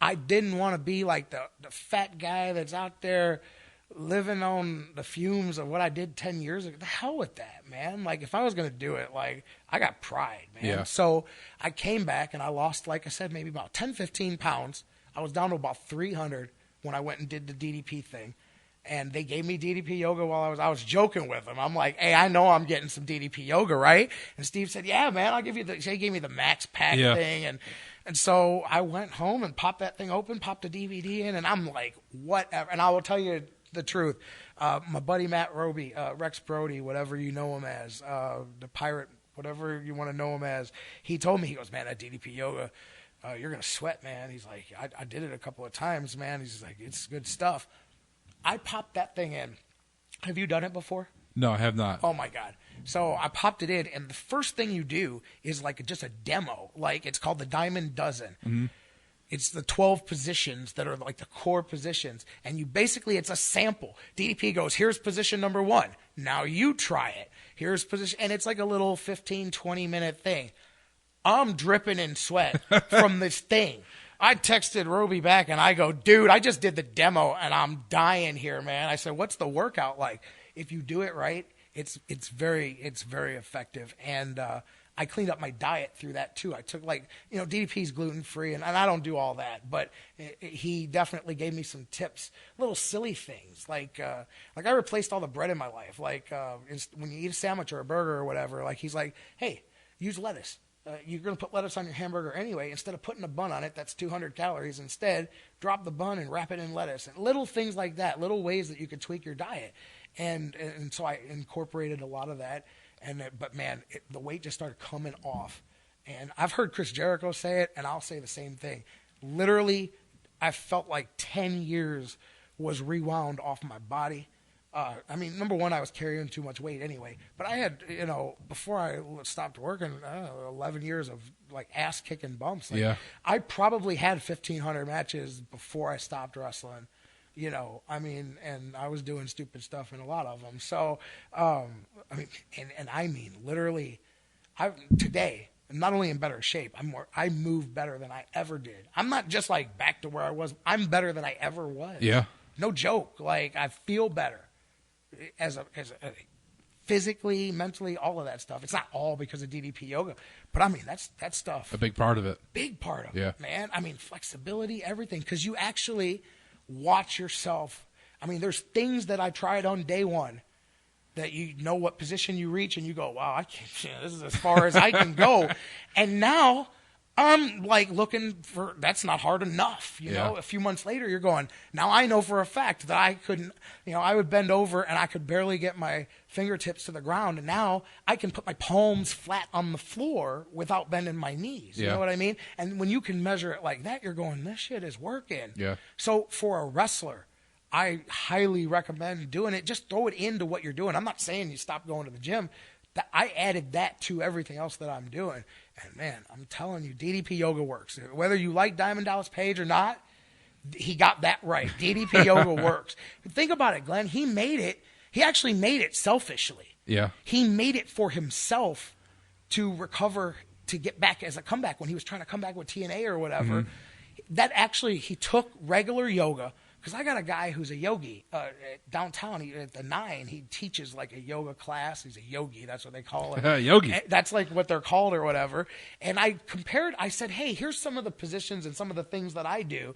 I didn't want to be like the fat guy that's out there – living on the fumes of what I did 10 years ago. The hell with that, man. Like, if I was going to do it, like, I got pride, man. Yeah. So I came back and I lost, like I said, maybe about 10, 15 pounds. I was down to about 300 when I went and did the DDP thing. And they gave me DDP yoga while I was joking with them. I'm like, hey, I know I'm getting some DDP yoga, right? And Steve said, yeah, man, I'll give you they gave me the Max Pack thing. And so I went home and popped that thing open, popped the DVD in, and I'm like, whatever. And I will tell you the truth. My buddy Matt Roby, Rex Brody, whatever you know him as, the pirate, whatever you want to know him as, he told me, he goes, man, that DDP yoga, you're going to sweat, man. He's like, I did it a couple of times, man. He's like, it's good stuff. I popped that thing in. Have you done it before? No, I have not. Oh, my God. So I popped it in, and the first thing you do is like just a demo. Like, it's called the Diamond Dozen. Mm-hmm. It's the 12 positions that are like the core positions. And you basically, it's a sample. DDP goes, here's position number 1. Now you try it. Here's position. And it's like a little 15, 20-minute thing. I'm dripping in sweat from this thing. I texted Roby back and I go, dude, I just did the demo and I'm dying here, man. I said, what's the workout like? If you do it right, it's very effective. And I cleaned up my diet through that too. I took, like, you know, DDP's gluten-free, and I don't do all that, but he definitely gave me some tips, little silly things. Like I replaced all the bread in my life. Like, when you eat a sandwich or a burger or whatever, like, he's like, hey, use lettuce. You're going to put lettuce on your hamburger anyway. Instead of putting a bun on it, that's 200 calories. Instead, drop the bun and wrap it in lettuce. And little things like that, little ways that you could tweak your diet. And so I incorporated a lot of that. But man, the weight just started coming off. And I've heard Chris Jericho say it, and I'll say the same thing. Literally, I felt like 10 years was rewound off my body. I mean, number one, I was carrying too much weight anyway. But I had, you know, before I stopped working, 11 years of, like, ass-kicking bumps. Like, I probably had 1,500 matches before I stopped wrestling. You know, I mean, and I was doing stupid stuff in a lot of them. So, I mean, literally, today, I'm not only in better shape, I move better than I ever did. I'm not just, like, back to where I was. I'm better than I ever was. Yeah. No joke. Like, I feel better as a physically, mentally, all of that stuff. It's not all because of DDP yoga, but I mean, that's stuff. A big part of it. Big part of it, man. I mean, flexibility, everything, because you actually watch yourself. I mean, there's things that I tried on day one that you know what position you reach and you go, wow, I can't, this is as far as I can go. And now I'm like looking for, that's not hard enough. You know, a few months later, you're going, now I know for a fact that I couldn't, you know, I would bend over and I could barely get my fingertips to the ground. And now I can put my palms flat on the floor without bending my knees. You know what I mean? And when you can measure it like that, you're going, this shit is working. Yeah. So for a wrestler, I highly recommend doing it. Just throw it into what you're doing. I'm not saying you stop going to the gym. I added that to everything else that I'm doing. And, man, I'm telling you, DDP yoga works. Whether you like Diamond Dallas Page or not, he got that right. DDP yoga works. Think about it, Glenn. He actually made it selfishly. Yeah. He made it for himself to recover, to get back as a comeback when he was trying to come back with TNA or whatever. Mm-hmm. That actually, he took regular yoga. Because I got a guy who's a yogi downtown. At the 9, he teaches like a yoga class. He's a yogi. That's what they call it. Yogi. That's like what they're called or whatever. And I said, hey, here's some of the positions and some of the things that I do.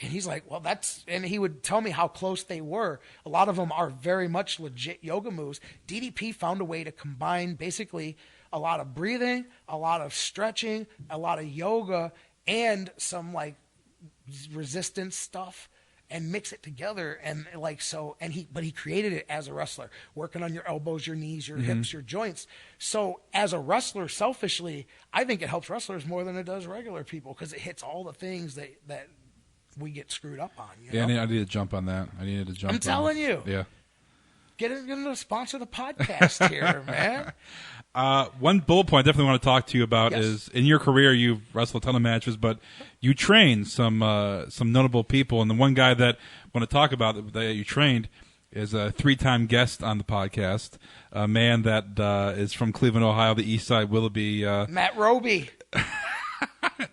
And he's like, well, and he would tell me how close they were. A lot of them are very much legit yoga moves. DDP found a way to combine basically a lot of breathing, a lot of stretching, a lot of yoga, and some like resistance stuff, and mix it together. And like, so, but he created it as a wrestler, working on your elbows, your knees, your hips, your joints. So as a wrestler, selfishly, I think it helps wrestlers more than it does regular people, because it hits all the things that we get screwed up on. You know? I need to jump on that. I'm telling you. Yeah. Get him to sponsor the podcast here, man. One bullet point I definitely want to talk to you about is, in your career, you've wrestled a ton of matches, but you trained some notable people. And the one guy that I want to talk about that you trained is a 3-time guest on the podcast, a man that is from Cleveland, Ohio, the East Side Willoughby. Matt Roby.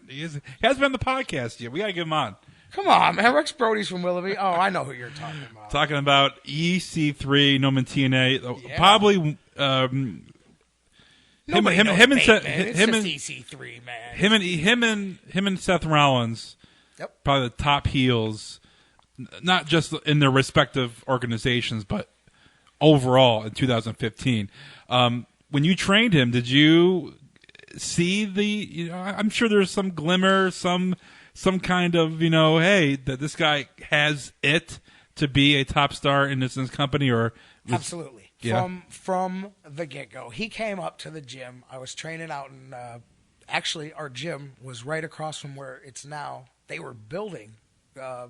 He hasn't been on the podcast yet. We got to get him on. Come on, man. Rex Brody's from Willoughby. Oh, I know who you're talking about. Talking about EC3, Noman TNA. Yeah. Probably him and EC3, man. Him and Seth Rollins. Yep. Probably the top heels, not just in their respective organizations, but overall in 2015. When you trained him, did you see I'm sure there's some glimmer, some kind of, hey, that this guy has it to be a top star in this company, or absolutely. Yeah. From the get-go. He came up to the gym. I was training out in actually our gym was right across from where it's now. They were building the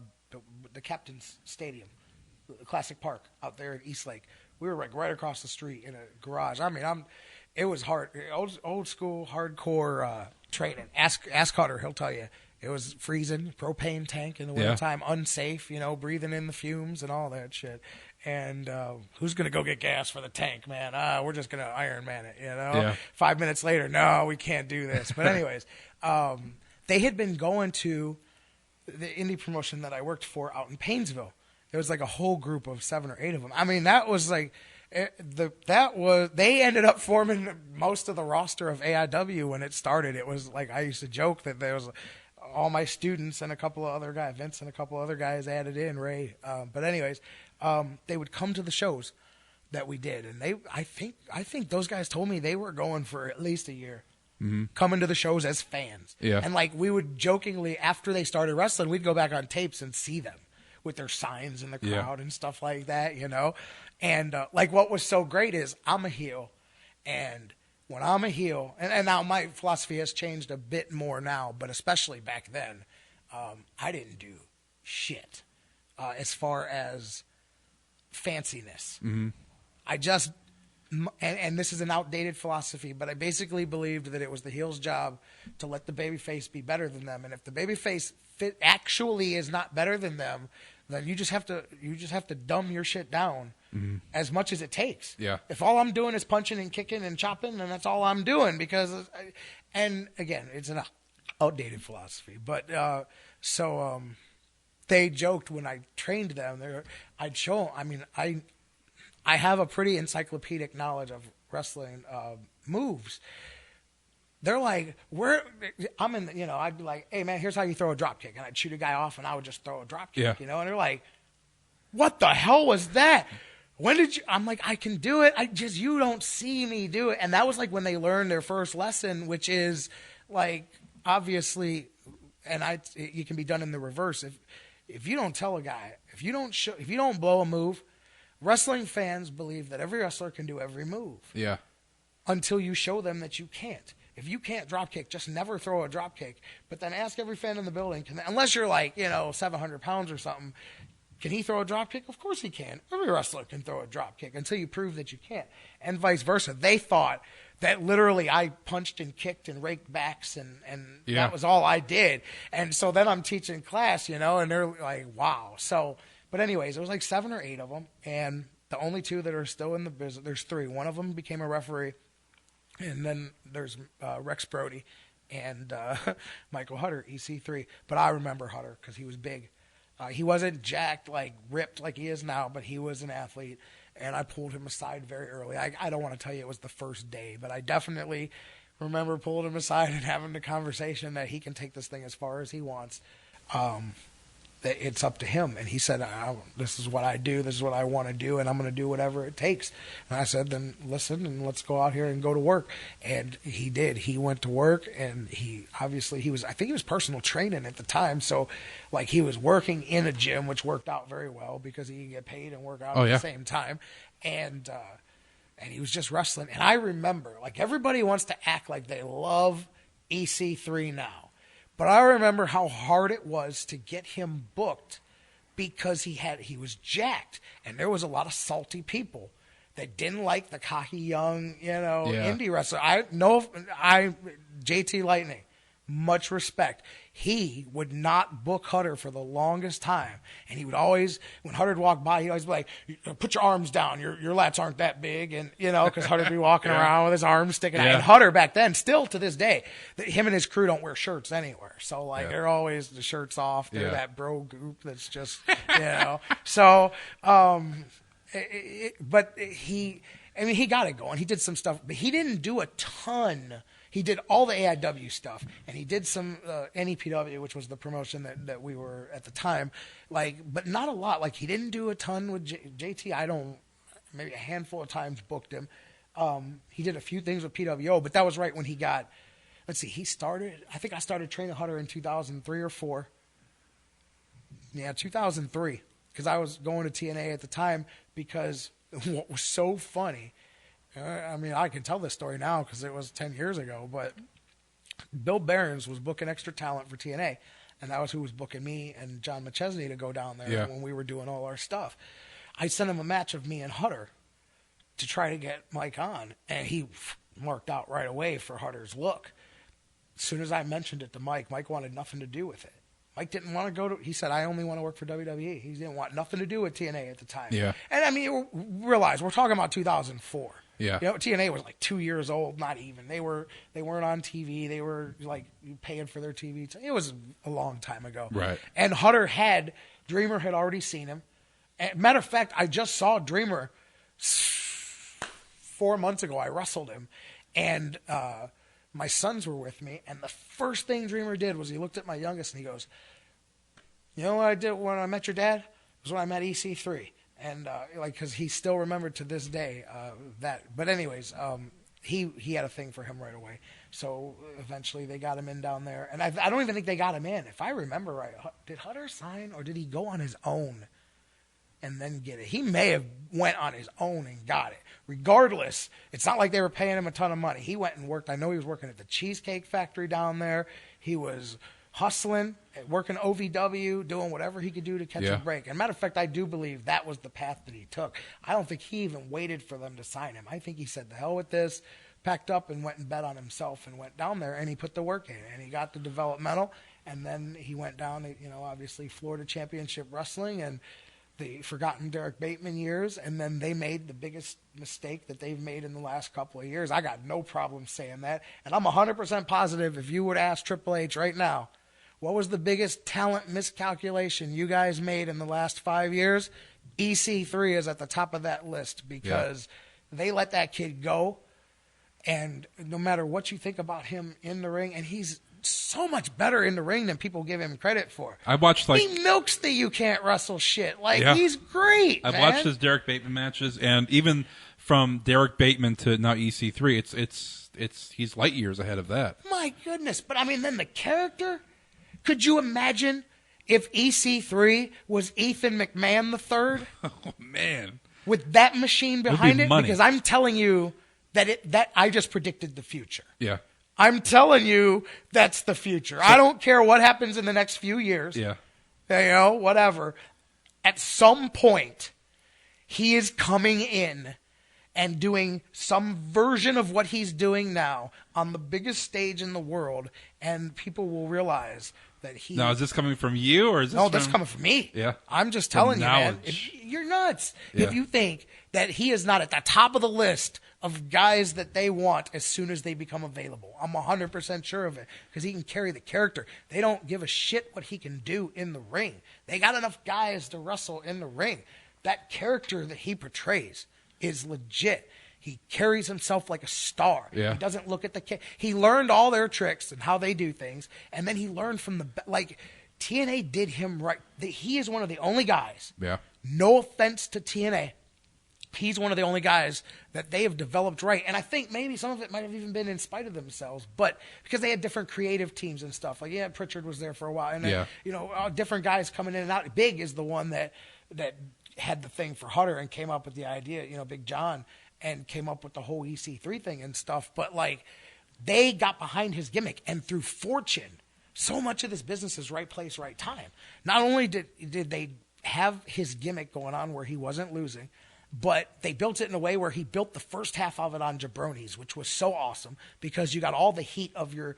Captain's Stadium, the Classic Park out there in Eastlake. We were like right across the street in a garage. I mean, it was hard, old school, hardcore training. Ask Cutter, he'll tell you. It was freezing, propane tank in the wintertime, unsafe, breathing in the fumes and all that shit. And who's going to go get gas for the tank, man? We're just going to Iron Man it, Yeah. 5 minutes later, no, we can't do this. But anyways, they had been going to the indie promotion that I worked for out in Paynesville. There was like a whole group of 7 or 8 of them. I mean, that was like they ended up forming most of the roster of AIW when it started. It was like, I used to joke that there was all my students and a couple of other guys, Vince and a couple other guys added in, Ray. But anyways, they would come to the shows that we did, and I think those guys told me they were going for at least a year, coming to the shows as fans. Yeah. And like, we would jokingly, after they started wrestling, we'd go back on tapes and see them with their signs in the crowd and stuff like that, And like, what was so great is I'm a heel, and when I'm a heel, and now my philosophy has changed a bit more now, but especially back then, I didn't do shit as far as fanciness. Mm-hmm. I just, and this is an outdated philosophy, but I basically believed that it was the heel's job to let the babyface be better than them, and if the babyface actually is not better than them, then you just have to dumb your shit down as much as it takes. Yeah. If all I'm doing is punching and kicking and chopping, then that's all I'm doing, because, and again, it's an outdated philosophy. But they joked when I trained them. I'd show them. I mean, I have a pretty encyclopedic knowledge of wrestling moves. They're like, I'm in, I'd be like, hey, man, here's how you throw a drop kick. And I'd shoot a guy off, and I would just throw a drop kick, And they're like, what the hell was that? When did you? I'm like, I can do it. You don't see me do it. And that was like when they learned their first lesson, which is like, obviously, and it can be done in the reverse. If you don't tell a guy, if you don't blow a move, wrestling fans believe that every wrestler can do every move. Yeah. Until you show them that you can't. If you can't drop kick, just never throw a drop kick. But then ask every fan in the building, unless you're like, 700 pounds or something, Can he throw a drop kick? Of course he can. Every wrestler can throw a drop kick until you prove that you can't. And vice versa. They thought that literally I punched and kicked and raked backs and that was all I did. And so then I'm teaching class, and they're like, wow. So, but anyways, it was like 7 or 8 of them. And the only 2 that are still in the business, there's 3. One of them became a referee. And then there's Rex Brody and Michael Hutter, EC3. But I remember Hutter because he was big. He wasn't jacked, ripped like he is now, but he was an athlete. And I pulled him aside very early. I don't want to tell you it was the first day, but I definitely remember pulling him aside and having the conversation that he can take this thing as far as he wants. That it's up to him. And he said, this is what I do. This is what I want to do. And I'm going to do whatever it takes. And I said, then listen, and let's go out here and go to work. And he did. He went to work, and I think he was personal training at the time. So he was working in a gym, which worked out very well because he could get paid and work out at the same time. And he was just wrestling. And I remember, everybody wants to act like they love EC3 now. But I remember how hard it was to get him booked because he was jacked, and there was a lot of salty people that didn't like the cocky young, indie wrestler. JT Lightning, much respect. He would not book Hutter for the longest time, and he would always, when Hutter would walk by, he'd always be like, "Put your arms down. Your lats aren't that big," and because Hutter would be walking around with his arms sticking out. And Hutter back then, still to this day, him and his crew don't wear shirts anywhere, so they're always the shirts off. They're that bro group that's just So, but he got it going. He did some stuff, but he didn't do a ton. He did all the AIW stuff, and he did some NEPW, which was the promotion that we were at the time, but not a lot. He didn't do a ton with JT. Maybe a handful of times booked him. He did a few things with PWO, but that was right when he got, I think I started training Hutter in 2003 or 4. Yeah, 2003, because I was going to TNA at the time, because what was so funny, I can tell this story now because it was 10 years ago, but Bill Behrens was booking Extra Talent for TNA, and that was who was booking me and John McChesney to go down there when we were doing all our stuff. I sent him a match of me and Hutter to try to get Mike on, and he marked out right away for Hutter's look. As soon as I mentioned it to Mike wanted nothing to do with it. Mike didn't want to he said, I only want to work for WWE. He didn't want nothing to do with TNA at the time. Yeah. And realize we're talking about 2004. Yeah. TNA was 2 years old, not even. They weren't on TV. They were paying for their TV. It was a long time ago. Right. And Dreamer had already seen him. And matter of fact, I just saw Dreamer 4 months ago. I wrestled him, and my sons were with me. And the first thing Dreamer did was he looked at my youngest and he goes, "You know what I did when I met your dad? It was when I met EC3." And because he still remembered to this day that. But anyways, he had a thing for him right away. So eventually they got him in down there, and I don't even think they got him in. If I remember right, did Hutter sign or did he go on his own and then get it? He may have went on his own and got it. Regardless, it's not like they were paying him a ton of money. He went and worked. I know he was working at the Cheesecake Factory down there. He was hustling, working OVW, doing whatever he could do to catch a break. And matter of fact, I do believe that was the path that he took. I don't think he even waited for them to sign him. I think he said, the hell with this, packed up and went and bet on himself and went down there, and he put the work in, and he got the developmental, and then he went down to, obviously Florida Championship Wrestling and the forgotten Derek Bateman years, and then they made the biggest mistake that they've made in the last couple of years. I got no problem saying that, and I'm 100% positive if you would ask Triple H right now, what was the biggest talent miscalculation you guys made in the last 5 years? EC3 is at the top of that list because they let that kid go. And no matter what you think about him in the ring, and he's so much better in the ring than people give him credit for. I watched he milks the you can't wrestle shit. He's great. I've watched his Derek Bateman matches, and even from Derek Bateman to now EC3, it's he's light years ahead of that. My goodness. But then the character. Could you imagine if EC3 was Ethan McMahon III? Oh, man. With that machine behind it? Because I'm telling you that I just predicted the future. Yeah. I'm telling you that's the future. I don't care what happens in the next few years. Yeah. Whatever. At some point, he is coming in and doing some version of what he's doing now on the biggest stage in the world, and people will realize that he... Now, is this coming from you, or is this... No, this is coming from me. Yeah. I'm just telling you, man. You're nuts. Yeah. If you think that he is not at the top of the list of guys that they want as soon as they become available. I'm 100% sure of it, because he can carry the character. They don't give a shit what he can do in the ring. They got enough guys to wrestle in the ring. That character that he portrays is legit. He carries himself like a star. Yeah. He doesn't look at the... He learned all their tricks and how they do things, and then he learned from the... Like, TNA did him right. He is one of the only guys. Yeah. No offense to TNA. He's one of the only guys that they have developed right. And I think maybe some of it might have even been in spite of themselves, but because they had different creative teams and stuff. Like, yeah, Pritchard was there for a while. And then, different guys coming in and out. Big is the one that had the thing for Hutter and came up with the idea, Big John, and came up with the whole EC3 thing and stuff. But, like, they got behind his gimmick, and through fortune, so much of this business is right place, right time. Not only did they have his gimmick going on where he wasn't losing, but they built it in a way where he built the first half of it on jabronis, which was so awesome because you got all the heat of your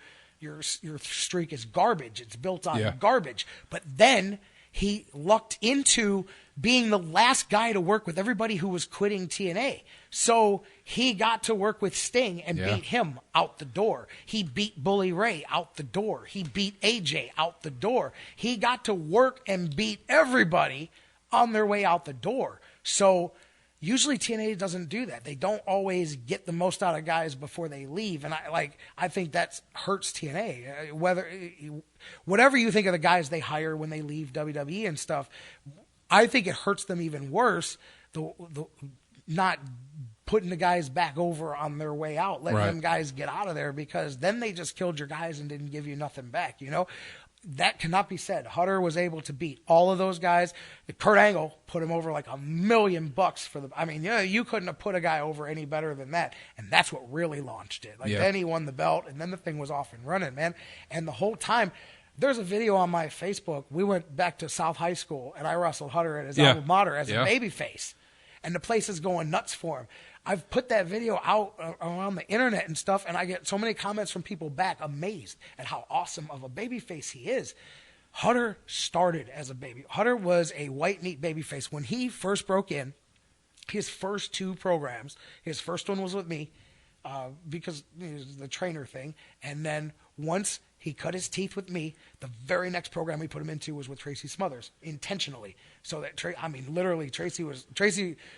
streak is garbage. It's built on garbage. But then he lucked into being the last guy to work with everybody who was quitting TNA. So he got to work with Sting and beat him out the door. He beat Bully Ray out the door. He beat AJ out the door. He got to work and beat everybody on their way out the door. So usually TNA doesn't do that. They don't always get the most out of guys before they leave. And I think that hurts TNA. Whatever you think of the guys they hire when they leave WWE and stuff, I think it hurts them even worse, the not putting the guys back over on their way out, letting them guys get out of there, because then they just killed your guys and didn't give you nothing back, That cannot be said. Hutter was able to beat all of those guys. Kurt Angle put him over like $1 million for the... I mean, you couldn't have put a guy over any better than that, and that's what really launched it. Then he won the belt, and then the thing was off and running, man. And the whole time... There's a video on my Facebook. We went back to South High School, and I wrestled Hutter at his alma mater as a babyface. And the place is going nuts for him. I've put that video out around the internet and stuff, and I get so many comments from people back amazed at how awesome of a babyface he is. Hutter started as a baby. Hutter was a white meat babyface. When he first broke in, his first 2 programs, his first one was with me because it was the trainer thing, and then once he cut his teeth with me, the very next program we put him into was with Tracy Smothers, intentionally. So that, literally, Tracy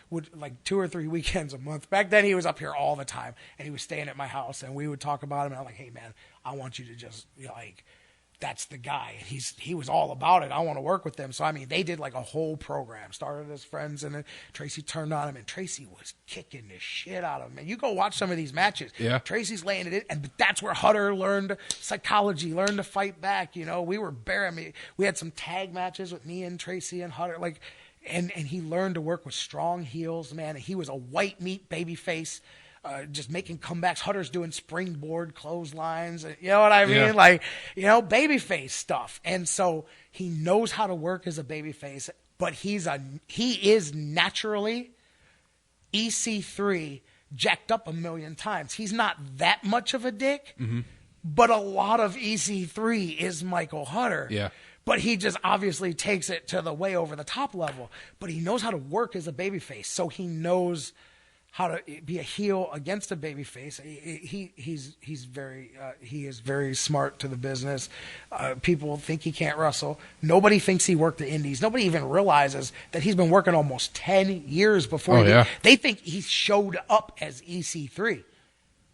would, like 2 or 3 weekends a month. Back then, he was up here all the time, and he was staying at my house, and we would talk about him, and I'm like, hey, man, I want you to just, that's the guy. And he was all about it. I want to work with them. So, they did like a whole program. Started as friends, and then Tracy turned on him, and Tracy was kicking the shit out of him. And you go watch some of these matches. Yeah. Tracy's laying it in, and that's where Hutter learned psychology, learned to fight back. We were we had some tag matches with me and Tracy and Hutter, and he learned to work with strong heels, man. And he was a white meat baby face. Just making comebacks. Hutter's doing springboard clotheslines. You know what I mean? Babyface stuff. And so he knows how to work as a babyface, but he is naturally EC3 jacked up 1 million times. He's not that much of a dick, but a lot of EC3 is Michael Hutter. Yeah. But he just obviously takes it to the way over the top level. But he knows how to work as a babyface, so he knows how to be a heel against a babyface. He is very smart to the business. People think he can't wrestle. Nobody thinks he worked the indies. Nobody even realizes that he's been working almost 10 years before They think he showed up as EC3,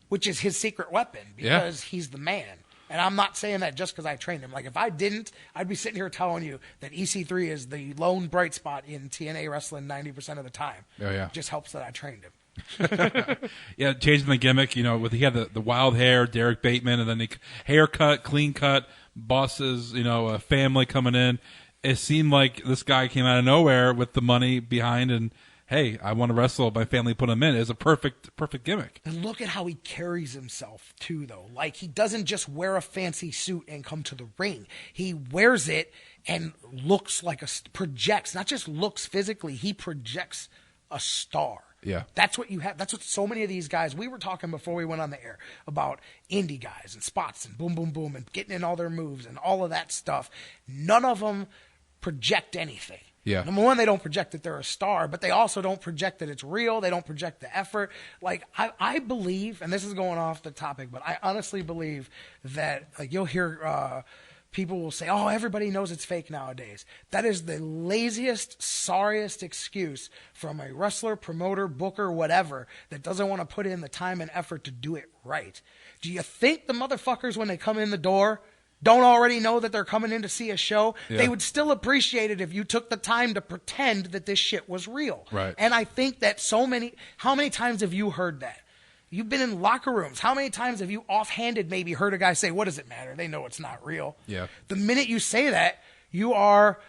which is his secret weapon, because he's the man. And I'm not saying that just because I trained him. Like, if I didn't, I'd be sitting here telling you that EC3 is the lone bright spot in TNA Wrestling 90% of the time. Oh, yeah. It just helps that I trained him. Yeah, changing the gimmick, he had the wild hair, Derek Bateman, and then the haircut, clean cut, bosses, a family coming in. It seemed like this guy came out of nowhere with the money behind and hey, I want to wrestle. My family put him in. It's a perfect gimmick. And look at how he carries himself, too, though. Like, he doesn't just wear a fancy suit and come to the ring. He wears it and looks like projects, not just looks physically, he projects a star. Yeah. That's what you have. That's what so many of these guys, we were talking before we went on the air about indie guys and spots and boom, boom, boom and getting in all their moves and all of that stuff. None of them project anything. Yeah. Number one, they don't project that they're a star, but they also don't project that it's real. They don't project the effort. Like, I believe, and this is going off the topic, but I honestly believe that, like, you'll hear people will say, oh, everybody knows it's fake nowadays. That is the laziest, sorriest excuse from a wrestler, promoter, booker, whatever, that doesn't want to put in the time and effort to do it right. Do you think the motherfuckers, when they come in the door, don't already know that they're coming in to see a show? Yeah. They would still appreciate it if you took the time to pretend that this shit was real. Right. And I think that how many times have you heard that? You've been in locker rooms. How many times have you offhanded maybe heard a guy say, what does it matter? They know it's not real. Yeah. The minute you say that, you are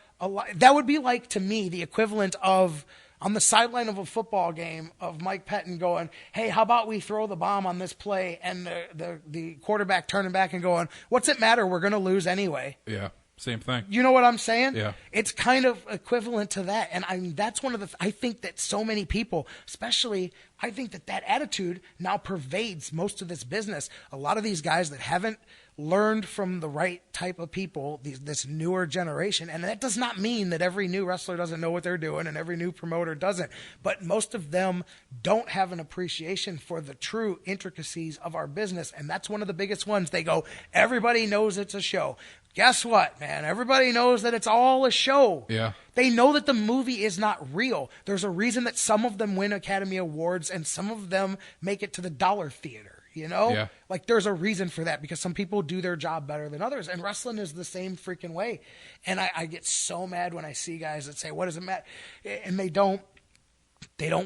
that would be like, to me, the equivalent of on the sideline of a football game of Mike Pettin going, hey, how about we throw the bomb on this play, and the quarterback turning back and going, what's it matter? We're going to lose anyway. Yeah. Same thing. You know what I'm saying? Yeah. It's kind of equivalent to that. And I mean, that's one of the, I think that so many people, especially, I think that attitude now pervades most of this business. A lot of these guys that haven't learned from the right type of people, this newer generation. And that does not mean that every new wrestler doesn't know what they're doing and every new promoter doesn't. But most of them don't have an appreciation for the true intricacies of our business. And that's one of the biggest ones. They go, everybody knows it's a show. Guess what, man? Everybody knows that it's all a show. Yeah. They know that the movie is not real. There's a reason that some of them win Academy Awards and some of them make it to the dollar theater, you know? Yeah. Like, there's a reason for that because some people do their job better than others. And wrestling is the same freaking way. And I get so mad when I see guys that say, what does it matter? And they don't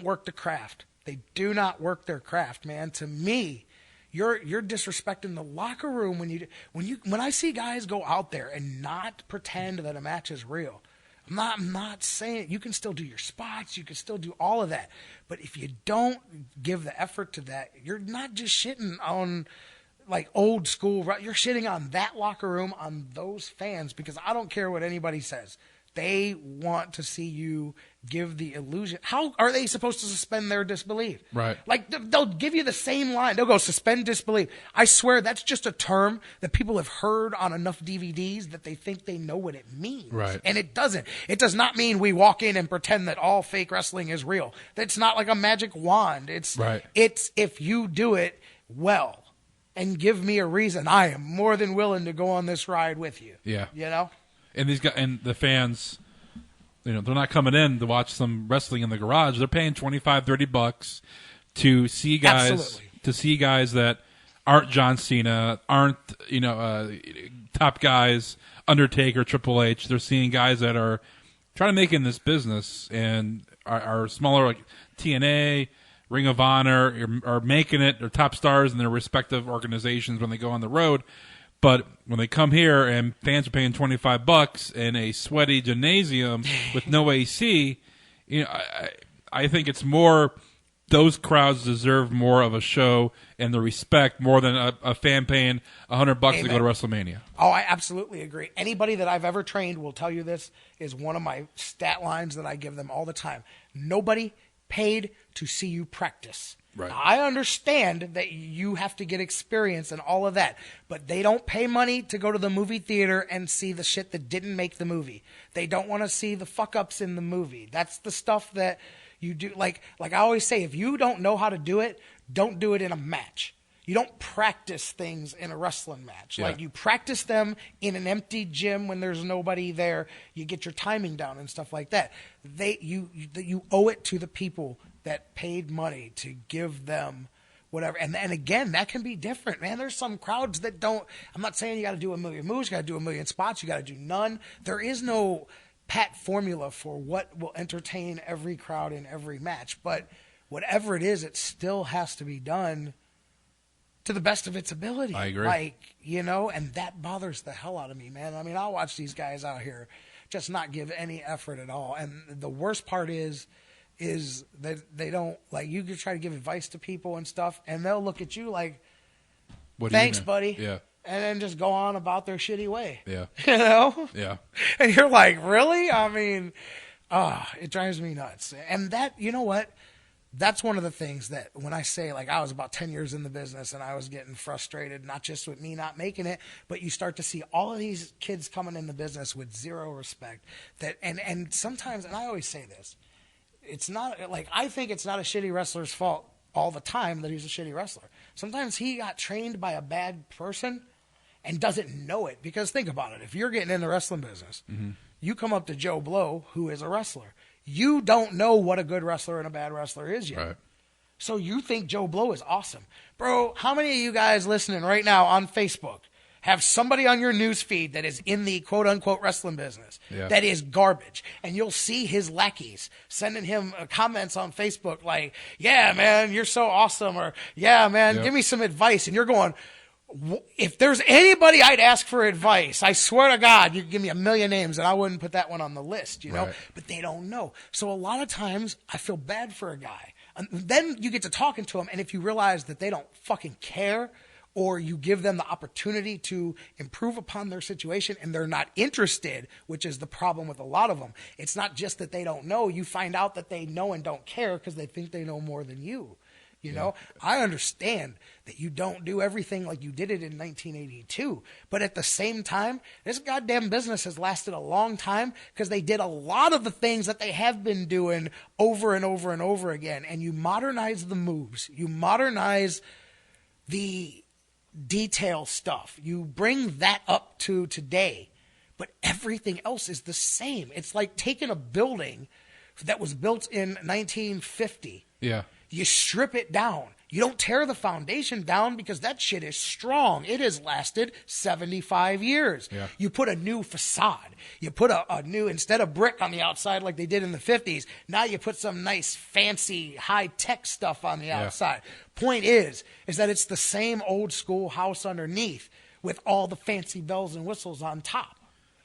work the craft. They do not work their craft, man. To me, you're disrespecting the locker room when I see guys go out there and not pretend that a match is real. I'm not saying you can still do your spots, you can still do all of that, but if you don't give the effort to that, you're not just shitting on like old school. You're shitting on that locker room, on those fans, because I don't care what anybody says. They want to see you give the illusion. How are they supposed to suspend their disbelief? Right. Like, they'll give you the same line. They'll go, suspend disbelief. I swear that's just a term that people have heard on enough DVDs that they think they know what it means. Right. And it doesn't. It does not mean we walk in and pretend that all fake wrestling is real. That's not like a magic wand. It's if you do it well and give me a reason, I am more than willing to go on this ride with you. Yeah. You know? And these guys and the fans, you know, they're not coming in to watch some wrestling in the garage. They're paying $25-$30 to see guys that aren't John Cena, aren't top guys, Undertaker, Triple H. They're seeing guys that are trying to make it in this business and are smaller, like TNA, Ring of Honor, are making it. They're top stars in their respective organizations when they go on the road. But when they come here and fans are paying $25 in a sweaty gymnasium with no AC, you know, I think it's more those crowds deserve more of a show and the respect more than a fan paying $100 to go to WrestleMania. Oh, I absolutely agree. Anybody that I've ever trained will tell you this is one of my stat lines that I give them all the time. Nobody paid to see you practice. Right. I understand that you have to get experience and all of that, but they don't pay money to go to the movie theater and see the shit that didn't make the movie. They don't want to see the fuck-ups in the movie. That's the stuff that you do. Like I always say, if you don't know how to do it, don't do it in a match. You don't practice things in a wrestling match. Yeah. Like, you practice them in an empty gym when there's nobody there. You get your timing down and stuff like that. You owe it to the people that paid money to give them whatever. And again, that can be different, man. There's some crowds that don't. I'm not saying you got to do a million moves, you got to do a million spots, you got to do none. There is no pat formula for what will entertain every crowd in every match. But whatever it is, it still has to be done to the best of its ability. I agree. Like, you know, and that bothers the hell out of me, man. I mean, I'll watch these guys out here just not give any effort at all. And the worst part is is that they don't, like, you can try to give advice to people and stuff, and they'll look at you like, thanks, buddy. Yeah. And then just go on about their shitty way. Yeah. You know? Yeah. And you're like, really? I mean, it drives me nuts. And that, you know what? That's one of the things that when I say, like, I was about 10 years in the business and I was getting frustrated, not just with me not making it, but you start to see all of these kids coming in the business with zero respect. And sometimes, and I always say this, it's not, like, I think it's not a shitty wrestler's fault all the time that he's a shitty wrestler. Sometimes he got trained by a bad person and doesn't know it. Because think about it. If you're getting in the wrestling business, you come up to Joe Blow, who is a wrestler. You don't know what a good wrestler and a bad wrestler is yet. Right. So you think Joe Blow is awesome. Bro, how many of you guys listening right now on Facebook have somebody on your news feed that is in the quote-unquote wrestling business that is garbage? And you'll see his lackeys sending him comments on Facebook like, yeah, man, you're so awesome, or yeah, man, give me some advice. And you're going, if there's anybody I'd ask for advice, I swear to God, you could give me a million names and I wouldn't put that one on the list, you know? Right. But they don't know. So a lot of times I feel bad for a guy. And then you get to talking to him, and if you realize that they don't fucking care, or you give them the opportunity to improve upon their situation and they're not interested, which is the problem with a lot of them. It's not just that they don't know. You find out that they know and don't care because they think they know more than you. You know, I understand that you don't do everything like you did it in 1982. But at the same time, this goddamn business has lasted a long time because they did a lot of the things that they have been doing over and over and over again. And you modernize the moves. You modernize the detail stuff. You bring that up to today. But everything else is the same. It's like taking a building that was built in 1950. Yeah. You strip it down. You don't tear the foundation down because that shit is strong. It has lasted 75 years. Yeah. You put a new facade. You put a new, instead of brick on the outside like they did in the 50s, now you put some nice, fancy, high-tech stuff on the outside. Point is that it's the same old school house underneath with all the fancy bells and whistles on top.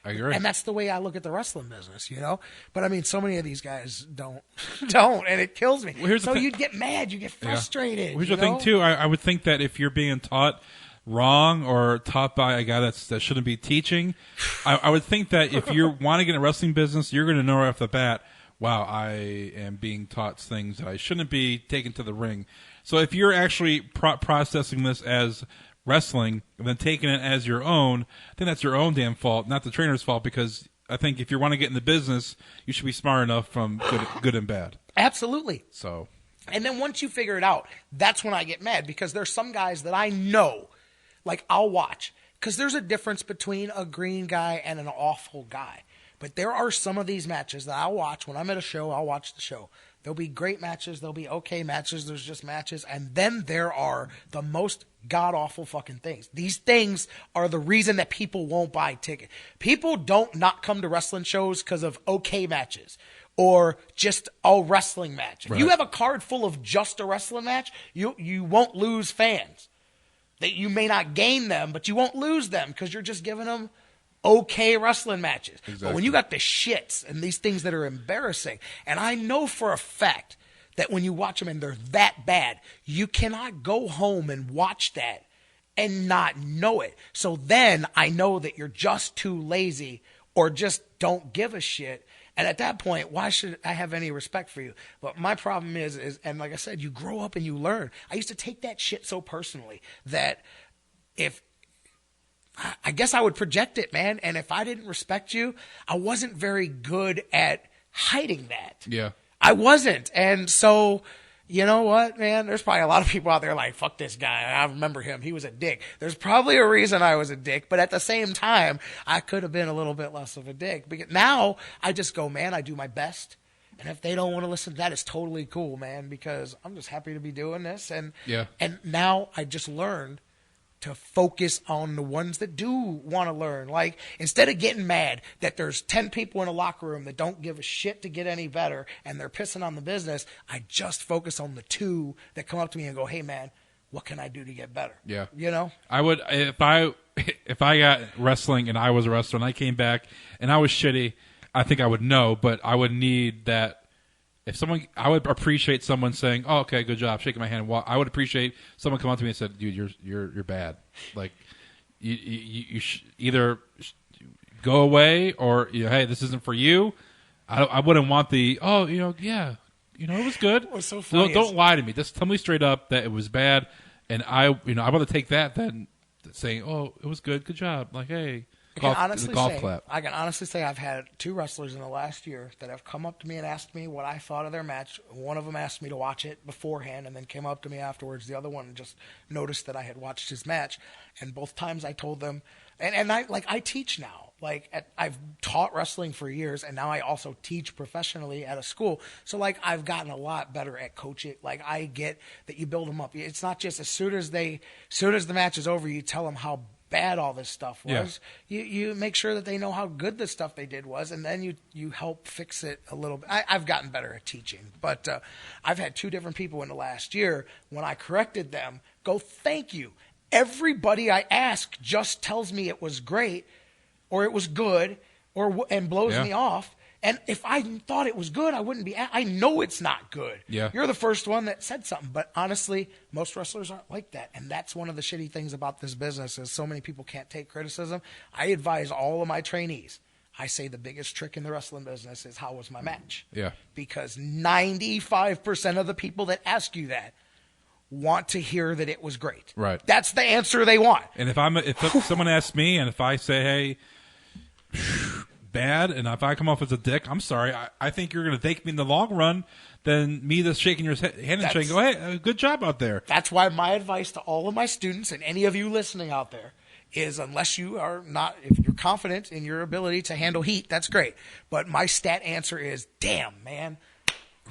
I agree. And that's the way I look at the wrestling business, you know? But, I mean, so many of these guys don't, and it kills me. Well, so you'd get mad. You get frustrated. Here's the thing, too. I would think that if you're being taught wrong or taught by a guy that shouldn't be teaching, I would think that if you want to get in a wrestling business, you're going to know right off the bat, wow, I am being taught things that I shouldn't be taken to the ring. So if you're actually processing this as wrestling and then taking it as your own, I think that's your own damn fault, not the trainer's fault, because I think if you want to get in the business, you should be smart enough from good and bad. Absolutely. So, and then once you figure it out, that's when I get mad, because there's some guys that I know, like, I'll watch, because there's a difference between a green guy and an awful guy. But there are some of these matches that I'll watch. When I'm at a show, I'll watch the show. There'll be great matches. There'll be okay matches. There's just matches. And then there are the most god-awful fucking things. These things are the reason that people won't buy tickets. People don't not come to wrestling shows because of okay matches or just a wrestling match. If you have a card full of just a wrestling match, you won't lose fans. That you may not gain them, but you won't lose them because you're just giving them okay wrestling matches. Exactly. But when you got the shits and these things that are embarrassing, and I know for a fact that when you watch them and they're that bad, you cannot go home and watch that and not know it. So then I know that you're just too lazy or just don't give a shit. And at that point, why should I have any respect for you? But my problem is, and like I said, you grow up and you learn. I used to take that shit so personally that I guess I would project it, man. And if I didn't respect you, I wasn't very good at hiding that. Yeah. I wasn't. And so, you know what, man? There's probably a lot of people out there like, fuck this guy. I remember him. He was a dick. There's probably a reason I was a dick. But at the same time, I could have been a little bit less of a dick. Because now I just go, man, I do my best. And if they don't want to listen to that, it's totally cool, man, because I'm just happy to be doing this. And now I just learned to focus on the ones that do want to learn. Like, instead of getting mad that there's 10 people in a locker room that don't give a shit to get any better and they're pissing on the business, I just focus on the 2 that come up to me and go, hey, man, what can I do to get better? Yeah. You know? I would, if I got wrestling and I was a wrestler and I came back and I was shitty, I think I would know, but I would need that I would appreciate someone saying, "Oh, okay, good job," shaking my hand. I would appreciate someone come up to me and said, "Dude, you're bad. Like, you either go away or hey, this isn't for you." I wouldn't want the it was good. What's so funny Don't lie to me. Just tell me straight up that it was bad, and I want to take that than saying, "Oh, it was good job." Like, hey. I can honestly say I've had 2 wrestlers in the last year that have come up to me and asked me what I thought of their match. One of them asked me to watch it beforehand and then came up to me afterwards. The other one just noticed that I had watched his match. And both times I told them, and I teach now. I've taught wrestling for years, and now I also teach professionally at a school. So, I've gotten a lot better at coaching. I get that you build them up. It's not just as soon as the match is over, you tell them how bad all this stuff was. Yeah. You make sure that they know how good the stuff they did was, and then you help fix it a little bit. I've gotten better at teaching, but I've had 2 different people in the last year, when I corrected them, go, "Thank you." Everybody I ask just tells me it was great or it was good and blows me off. And if I thought it was good, I wouldn't be. I know it's not good. Yeah. You're the first one that said something. But honestly, most wrestlers aren't like that. And that's one of the shitty things about this business is so many people can't take criticism. I advise all of my trainees. I say the biggest trick in the wrestling business is, how was my match? Yeah. Because 95% of the people that ask you that want to hear that it was great. Right. That's the answer they want. And if someone asks me, and if I say, hey, bad, and if I come off as a dick, I'm sorry. I think you're going to thank me in the long run than me just shaking your hand and saying, "Go, hey, good job out there." That's why my advice to all of my students and any of you listening out there is, unless you are not, if you're confident in your ability to handle heat, that's great. But my stat answer is, damn, man.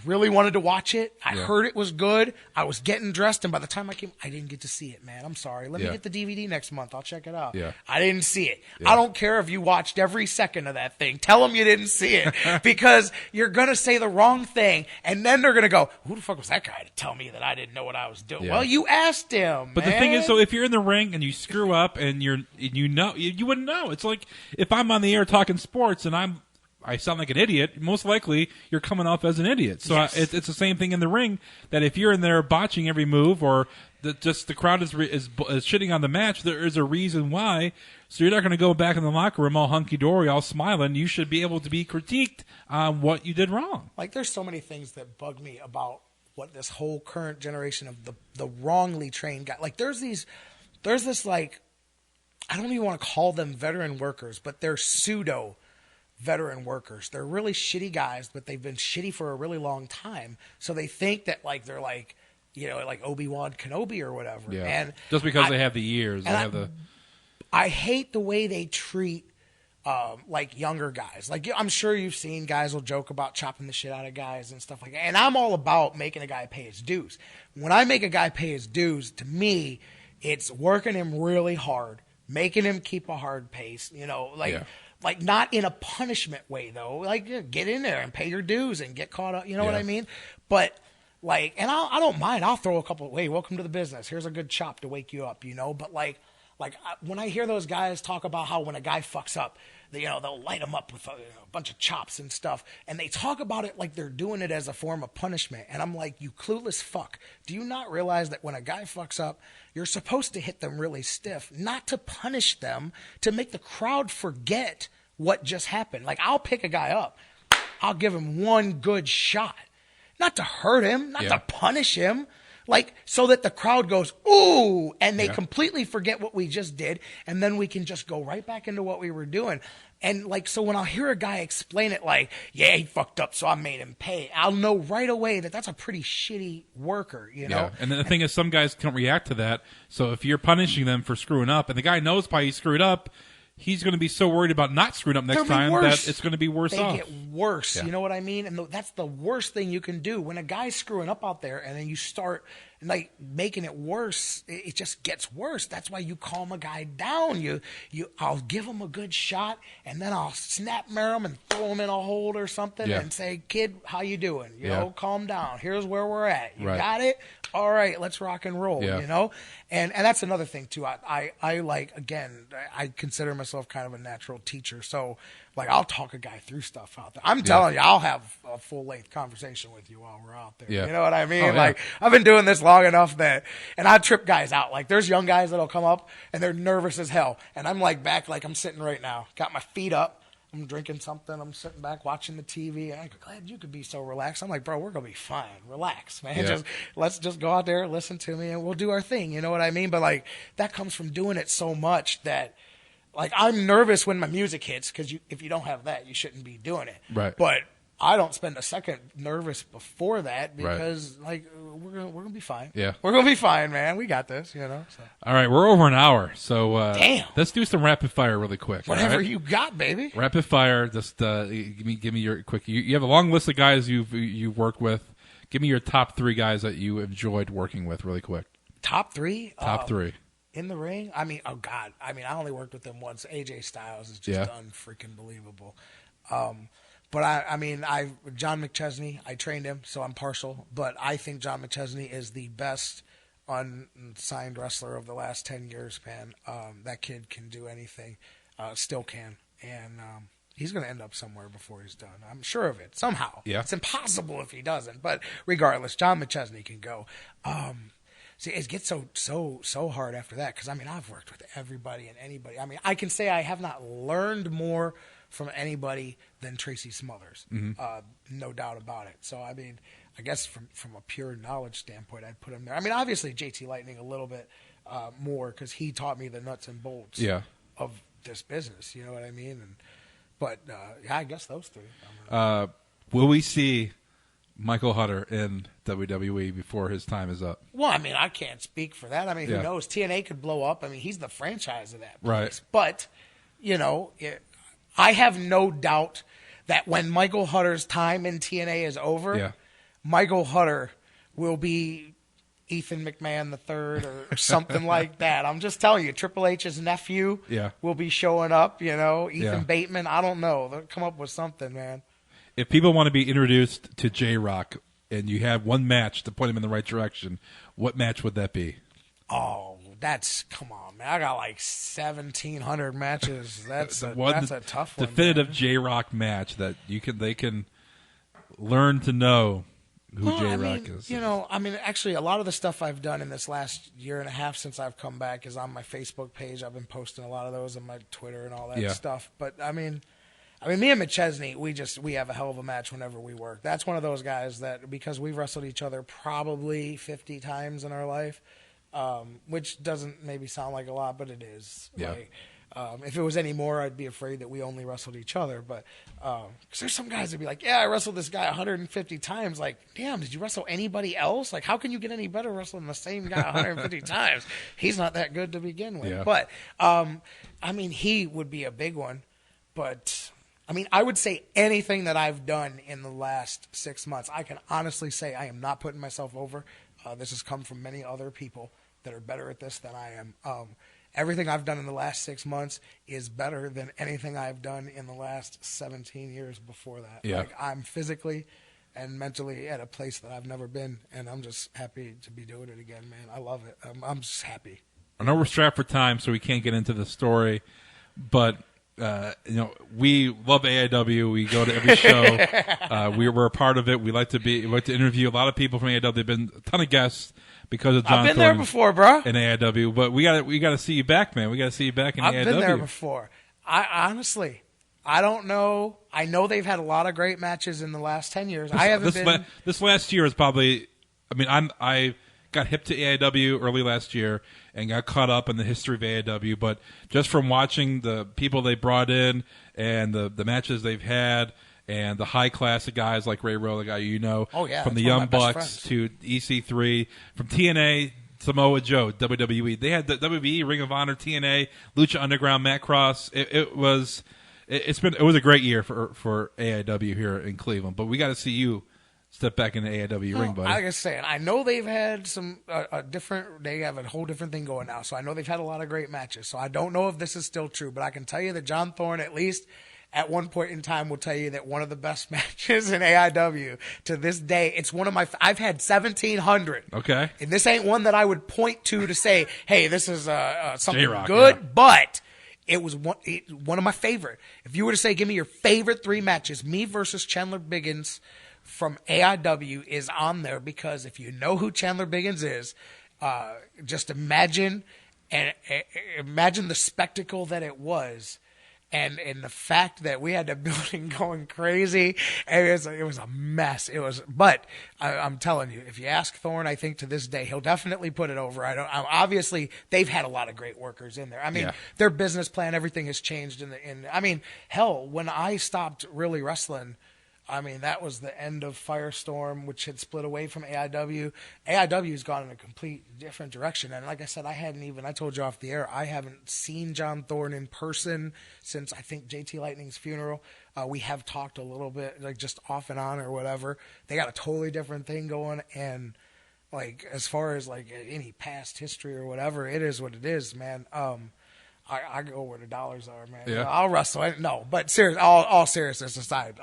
Really wanted to watch it. I heard it was good. I was getting dressed, and by the time I came, I didn't get to see it, man. I'm sorry. Let me get the DVD next month. I'll check it out. Yeah. I didn't see it. Yeah. I don't care if you watched every second of that thing. Tell them you didn't see it, because you're going to say the wrong thing, and then they're going to go, "Who the fuck was that guy to tell me that I didn't know what I was doing?" Yeah. Well, you asked him. But man. The thing is, so if you're in the ring and you screw up and you wouldn't know. It's like if I'm on the air talking sports and I sound like an idiot, most likely you're coming off as an idiot. So yes. It's the same thing in the ring, that if you're in there botching every move, or the crowd is shitting on the match, there is a reason why. So you're not going to go back in the locker room all hunky-dory, all smiling. You should be able to be critiqued on what you did wrong. There's so many things that bug me about what this whole current generation of the wrongly trained guy. There's this I don't even want to call them veteran workers, but they're pseudo veteran workers. They're really shitty guys, but they've been shitty for a really long time. So they think that they're like Obi-Wan Kenobi or whatever. Yeah. And just because they have the years, I hate the way they treat younger guys. I'm sure you've seen guys will joke about chopping the shit out of guys and stuff like that. And I'm all about making a guy pay his dues. When I make a guy pay his dues, to me, it's working him really hard, making him keep a hard pace, not in a punishment way, though. Get in there and pay your dues and get caught up. You know what I mean? But, and I don't mind. I'll throw a couple, "Hey, welcome to the business. Here's a good chop to wake you up," But, when I hear those guys talk about how when a guy fucks up, they'll light him up with a bunch of chops and stuff, and they talk about it like they're doing it as a form of punishment. And I'm like, you clueless fuck. Do you not realize that when a guy fucks up, you're supposed to hit them really stiff, not to punish them, to make the crowd forget what just happened? I'll pick a guy up. I'll give him one good shot. Not to hurt him, not to punish him. So that the crowd goes, "Ooh," and they completely forget what we just did, and then we can just go right back into what we were doing. And so when I'll hear a guy explain it he fucked up, so I made him pay, I'll know right away that that's a pretty shitty worker, know? Yeah. And the thing is, some guys can't react to that. So if you're punishing them for screwing up, and the guy knows why he screwed up, he's going to be so worried about not screwing up next time that it's going to be worse off. They get worse. Yeah. You know what I mean? And that's the worst thing you can do. When a guy's screwing up out there and then you start making it worse, it just gets worse. That's why you calm a guy down. I'll give him a good shot, and then I'll snap mirror him and throw him in a hold or something and say, "Kid, how you doing? Calm down. Here's where we're at. You got it? All right, let's rock and roll." And that's another thing too. I consider myself kind of a natural teacher. So Like, I'll talk a guy through stuff out there. I'm telling you, I'll have a full-length conversation with you while we're out there. Yeah. You know what I mean? Oh, yeah. Like, I've been doing this long enough and I trip guys out. Like, there's young guys that'll come up, and they're nervous as hell. And I'm like back like I'm sitting right now. Got my feet up. I'm drinking something. I'm sitting back watching the TV. And I'm glad you could be so relaxed. I'm like, bro, we're going to be fine. Relax, man. Yeah. Let's just go out there, listen to me, and we'll do our thing. You know what I mean? But, like, that comes from doing it so much that, like, I'm nervous when my music hits because if you don't have that, you shouldn't be doing it. Right. But I don't spend a second nervous before that because, like, we're gonna be fine. Yeah. We're gonna be fine, man. We got this, you know. So. All right, we're over an hour, so Damn. Let's do some rapid fire really quick. Whatever all right? you got, baby. Rapid fire. Just give me your quick. You have a long list of guys you've worked with. Give me your top 3 guys that you enjoyed working with, really quick. Top 3. Top 3. In the ring? I mean, oh, God. I mean, I only worked with them once. AJ Styles is just unfreaking believable. But, I mean, John McChesney, I trained him, so I'm partial. But I think John McChesney is the best unsigned wrestler of the last 10 years, man. That kid can do anything, still can. And he's going to end up somewhere before he's done. I'm sure of it, somehow. Yeah. It's impossible if he doesn't. But regardless, John McChesney can go. See, it gets so hard after that because, I mean, I've worked with everybody and anybody. I mean, I can say I have not learned more from anybody than Tracy Smothers. No doubt about it. So, I mean, I guess from a pure knowledge standpoint, I'd put him there. I mean, obviously, JT Lightning a little bit more because he taught me the nuts and bolts of this business. You know what I mean? But I guess those 3. Will we see Michael Hutter in WWE before his time is up? Well, I mean, I can't speak for that. I mean, who knows? TNA could blow up. I mean, he's the franchise of that place. Right. But, you know, I have no doubt that when Michael Hutter's time in TNA is over, Michael Hutter will be Ethan McMahon III or something like that. I'm just telling you, Triple H's nephew will be showing up, you know, Ethan Bateman. I don't know. They'll come up with something, man. If people want to be introduced to J-Rocc and you have one match to point them in the right direction, what match would that be? Oh, come on, man. I got like 1,700 matches. That's a tough one. Definitive J-Rocc match that they can learn to know who J-Rocc is. You know, I mean, actually, a lot of the stuff I've done in this last year and a half since I've come back is on my Facebook page. I've been posting a lot of those on my Twitter and all that stuff. But, I mean, me and McChesney, we have a hell of a match whenever we work. That's one of those guys that, because we've wrestled each other probably 50 times in our life, which doesn't maybe sound like a lot, but it is. Yeah. Like, if it was any more, I'd be afraid that we only wrestled each other. But because there's some guys that'd be like, yeah, I wrestled this guy 150 times. Like, damn, did you wrestle anybody else? Like, how can you get any better wrestling the same guy 150 times? He's not that good to begin with. Yeah. But, I mean, he would be a big one. But, I mean, I would say anything that I've done in the last 6 months, I can honestly say I am not putting myself over. This has come from many other people that are better at this than I am. Everything I've done in the last 6 months is better than anything I've done in the last 17 years before that. Yeah. Like, I'm physically and mentally at a place that I've never been, and I'm just happy to be doing it again, man. I love it. I'm just happy. I know we're strapped for time, so we can't get into the story, but you know, we love AIW. We go to every show. We're a part of it. We like to interview a lot of people from AIW. There've been a ton of guests because of John I've been there before, bro. In AIW, but we got to see you back, man. We got to see you back in AIW. I've been there before. I don't know. I know they've had a lot of great matches in the last 10 years. I haven't been. This last year is probably. I mean, I got hip to AIW early last year and got caught up in the history of AIW. But just from watching the people they brought in and the matches they've had and the high class of guys like Ray Rowe, the guy from the Young Bucks to EC3, from TNA, Samoa Joe, WWE. They had the WWE, Ring of Honor, TNA, Lucha Underground, Matt Cross. It was a great year for AIW here in Cleveland. But we got to see you step back in the AIW ring, buddy. Like I was saying, I know they've had some they have a whole different thing going now. So I know they've had a lot of great matches. So I don't know if this is still true, but I can tell you that John Thorne, at least at one point in time, will tell you that one of the best matches in AIW to this day, it's one of my, I've had 1,700. Okay. And this ain't one that I would point to say, hey, this is something J-Rocc, good, but It was one of my favorite. If you were to say, give me your favorite 3 matches, me versus Chandler Biggins from AIW is on there, because if you know who Chandler Biggins is, just imagine the spectacle that it was. And the fact that we had the building going crazy, it was a mess. But I'm telling you, if you ask Thorne, I think to this day he'll definitely put it over. Obviously they've had a lot of great workers in there. I mean, their business plan, everything has changed. I mean, hell, when I stopped really wrestling, I mean, that was the end of Firestorm, which had split away from AIW. AIW has gone in a complete different direction. And like I said, I told you off the air, I haven't seen John Thorne in person since, I think, JT Lightning's funeral. We have talked a little bit, like just off and on or whatever. They got a totally different thing going. And like, as far as like any past history or whatever, it is what it is, man. I go where the dollars are, man. Yeah. I'll wrestle. But serious, all seriousness aside,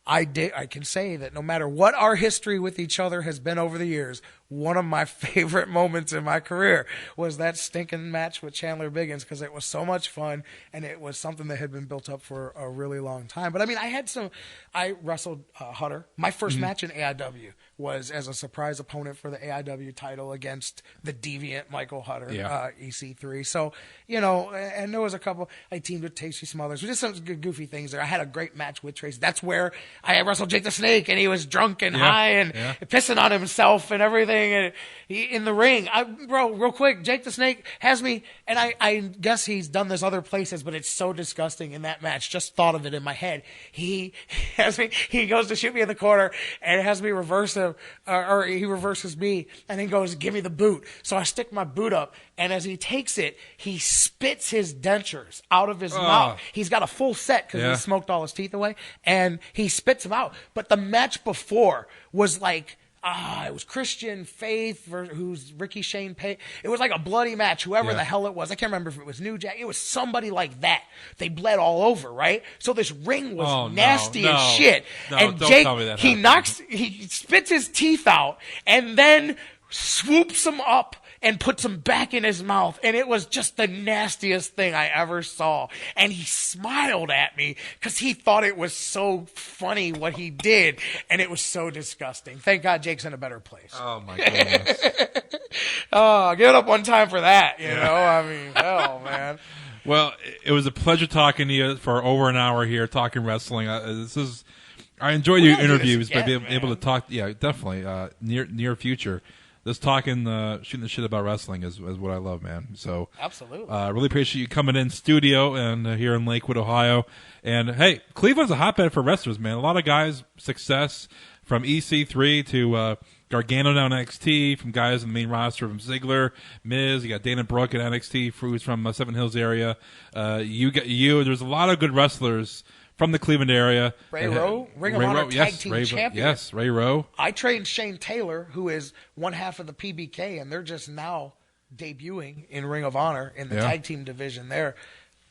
I can say that no matter what our history with each other has been over the years, one of my favorite moments in my career was that stinking match with Chandler Biggins, because it was so much fun, and it was something that had been built up for a really long time. But I mean, I wrestled Hutter. My first match in AIW was as a surprise opponent for the AIW title against the deviant Michael Hutter, EC3. So, and there was a couple, I teamed with Tasty Smothers. We did some good, goofy things there. I had a great match with Tracy. That's where I wrestled Jake the Snake, and he was drunk and high and pissing on himself and everything. And in the ring, bro, real quick, Jake the Snake has me, and I guess he's done this other places, but it's so disgusting in that match. Just thought of it in my head. He has me, he goes to shoot me in the corner and has me reverse him, or he reverses me and then goes, give me the boot. So I stick my boot up, and as he takes it, he spits his dentures out of his mouth. He's got a full set because he smoked all his teeth away, and he spits them out. But the match before was like, it was Christian Faith who's Ricky Shane Pay. It was like a bloody match, whoever the hell it was. I can't remember if it was New Jack. It was somebody like that. They bled all over, right? So this ring was nasty as shit. No, and don't Jake, tell me that he spits his teeth out and then swoops them up and puts them back in his mouth. And it was just the nastiest thing I ever saw. And he smiled at me because he thought it was so funny what he did. And it was so disgusting. Thank God Jake's in a better place. Oh, my goodness. Give it up one time for that, you know? I mean, hell, man. Well, it was a pleasure talking to you for over an hour here, talking wrestling. I enjoyed your interviews, but being able to talk, definitely, near future. This talking, shooting the shit about wrestling is what I love, man. So absolutely, really appreciate you coming in studio and here in Lakewood, Ohio. And hey, Cleveland's a hotbed for wrestlers, man. A lot of guys, success from EC3 to Gargano down NXT, from guys in the main roster from Ziggler, Miz. You got Dana Brooke at NXT, who's from Seven Hills area. There's a lot of good wrestlers from the Cleveland area. Ray Rowe, Ring of Honor Tag Team Champion. Yes, Ray Rowe. I trained Shane Taylor, who is one half of the PBK, and they're just now debuting in Ring of Honor in the tag team division there.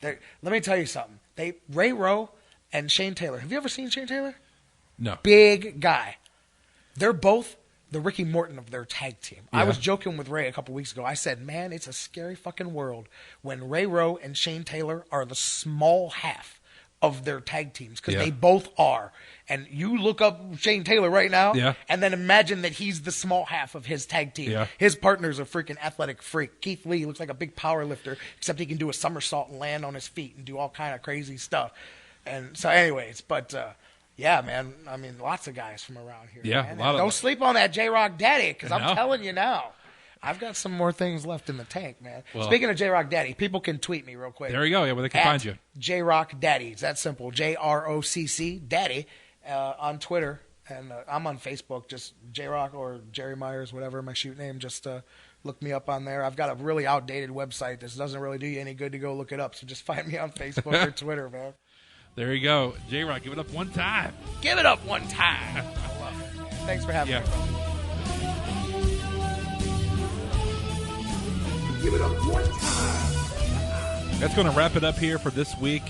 Let me tell you something. Ray Rowe and Shane Taylor. Have you ever seen Shane Taylor? No. Big guy. They're both the Ricky Morton of their tag team. Yeah. I was joking with Ray a couple weeks ago. I said, man, it's a scary fucking world when Ray Rowe and Shane Taylor are the small half of their tag teams, because they both are. And you look up Shane Taylor right now, and then imagine that he's the small half of his tag team. Yeah. His partner's a freaking athletic freak. Keith Lee looks like a big power lifter, except he can do a somersault and land on his feet and do all kind of crazy stuff. And so anyways, but yeah, man, I mean, lots of guys from around here. Yeah, man. A lot don't sleep on that J-Rocc Daddy, because I'm telling you now, I've got some more things left in the tank, man. Well, speaking of J-Rocc Daddy, people can tweet me real quick. There you go. Yeah, where they can find you. J-Rocc Daddy. It's that simple. JROCC Daddy on Twitter. And I'm on Facebook. Just J-Rocc or Jerry Myers, whatever my shoot name. Just look me up on there. I've got a really outdated website. This doesn't really do you any good to go look it up. So just find me on Facebook or Twitter, man. There you go. J-Rocc, give it up one time. Give it up one time. I love it, man. Thanks for having me, brother. Give it up one time. That's going to wrap it up here for this week.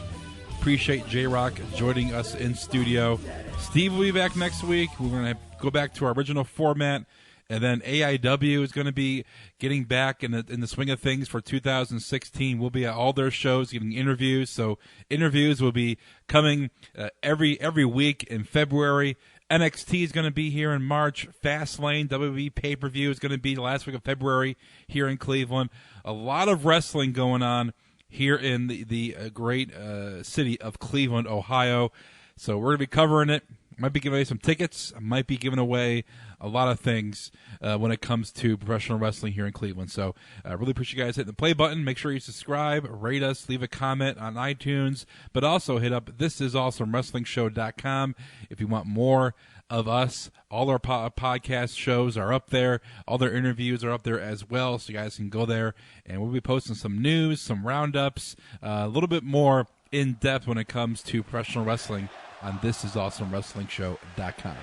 Appreciate J-Rocc joining us in studio. Steve will be back next week. We're going to go back to our original format And then AIW is going to be getting back in the swing of things for 2016. We'll be at all their shows getting interviews. So interviews will be coming every week in February. NXT is going to be here in March. Fastlane, WWE pay-per-view is going to be the last week of February here in Cleveland. A lot of wrestling going on here in the great city of Cleveland, Ohio. So we're going to be covering it. Might be giving away some tickets. I might be giving away a lot of things when it comes to professional wrestling here in Cleveland. So I really appreciate you guys hitting the play button. Make sure you subscribe, rate us, leave a comment on iTunes, but also hit up thisisawesamewrestlingshow.com if you want more of us. All our podcast shows are up there. All their interviews are up there as well, so you guys can go there. And we'll be posting some news, some roundups, a little bit more in depth when it comes to professional wrestling on ThisIsAwesomeWrestlingShow.com.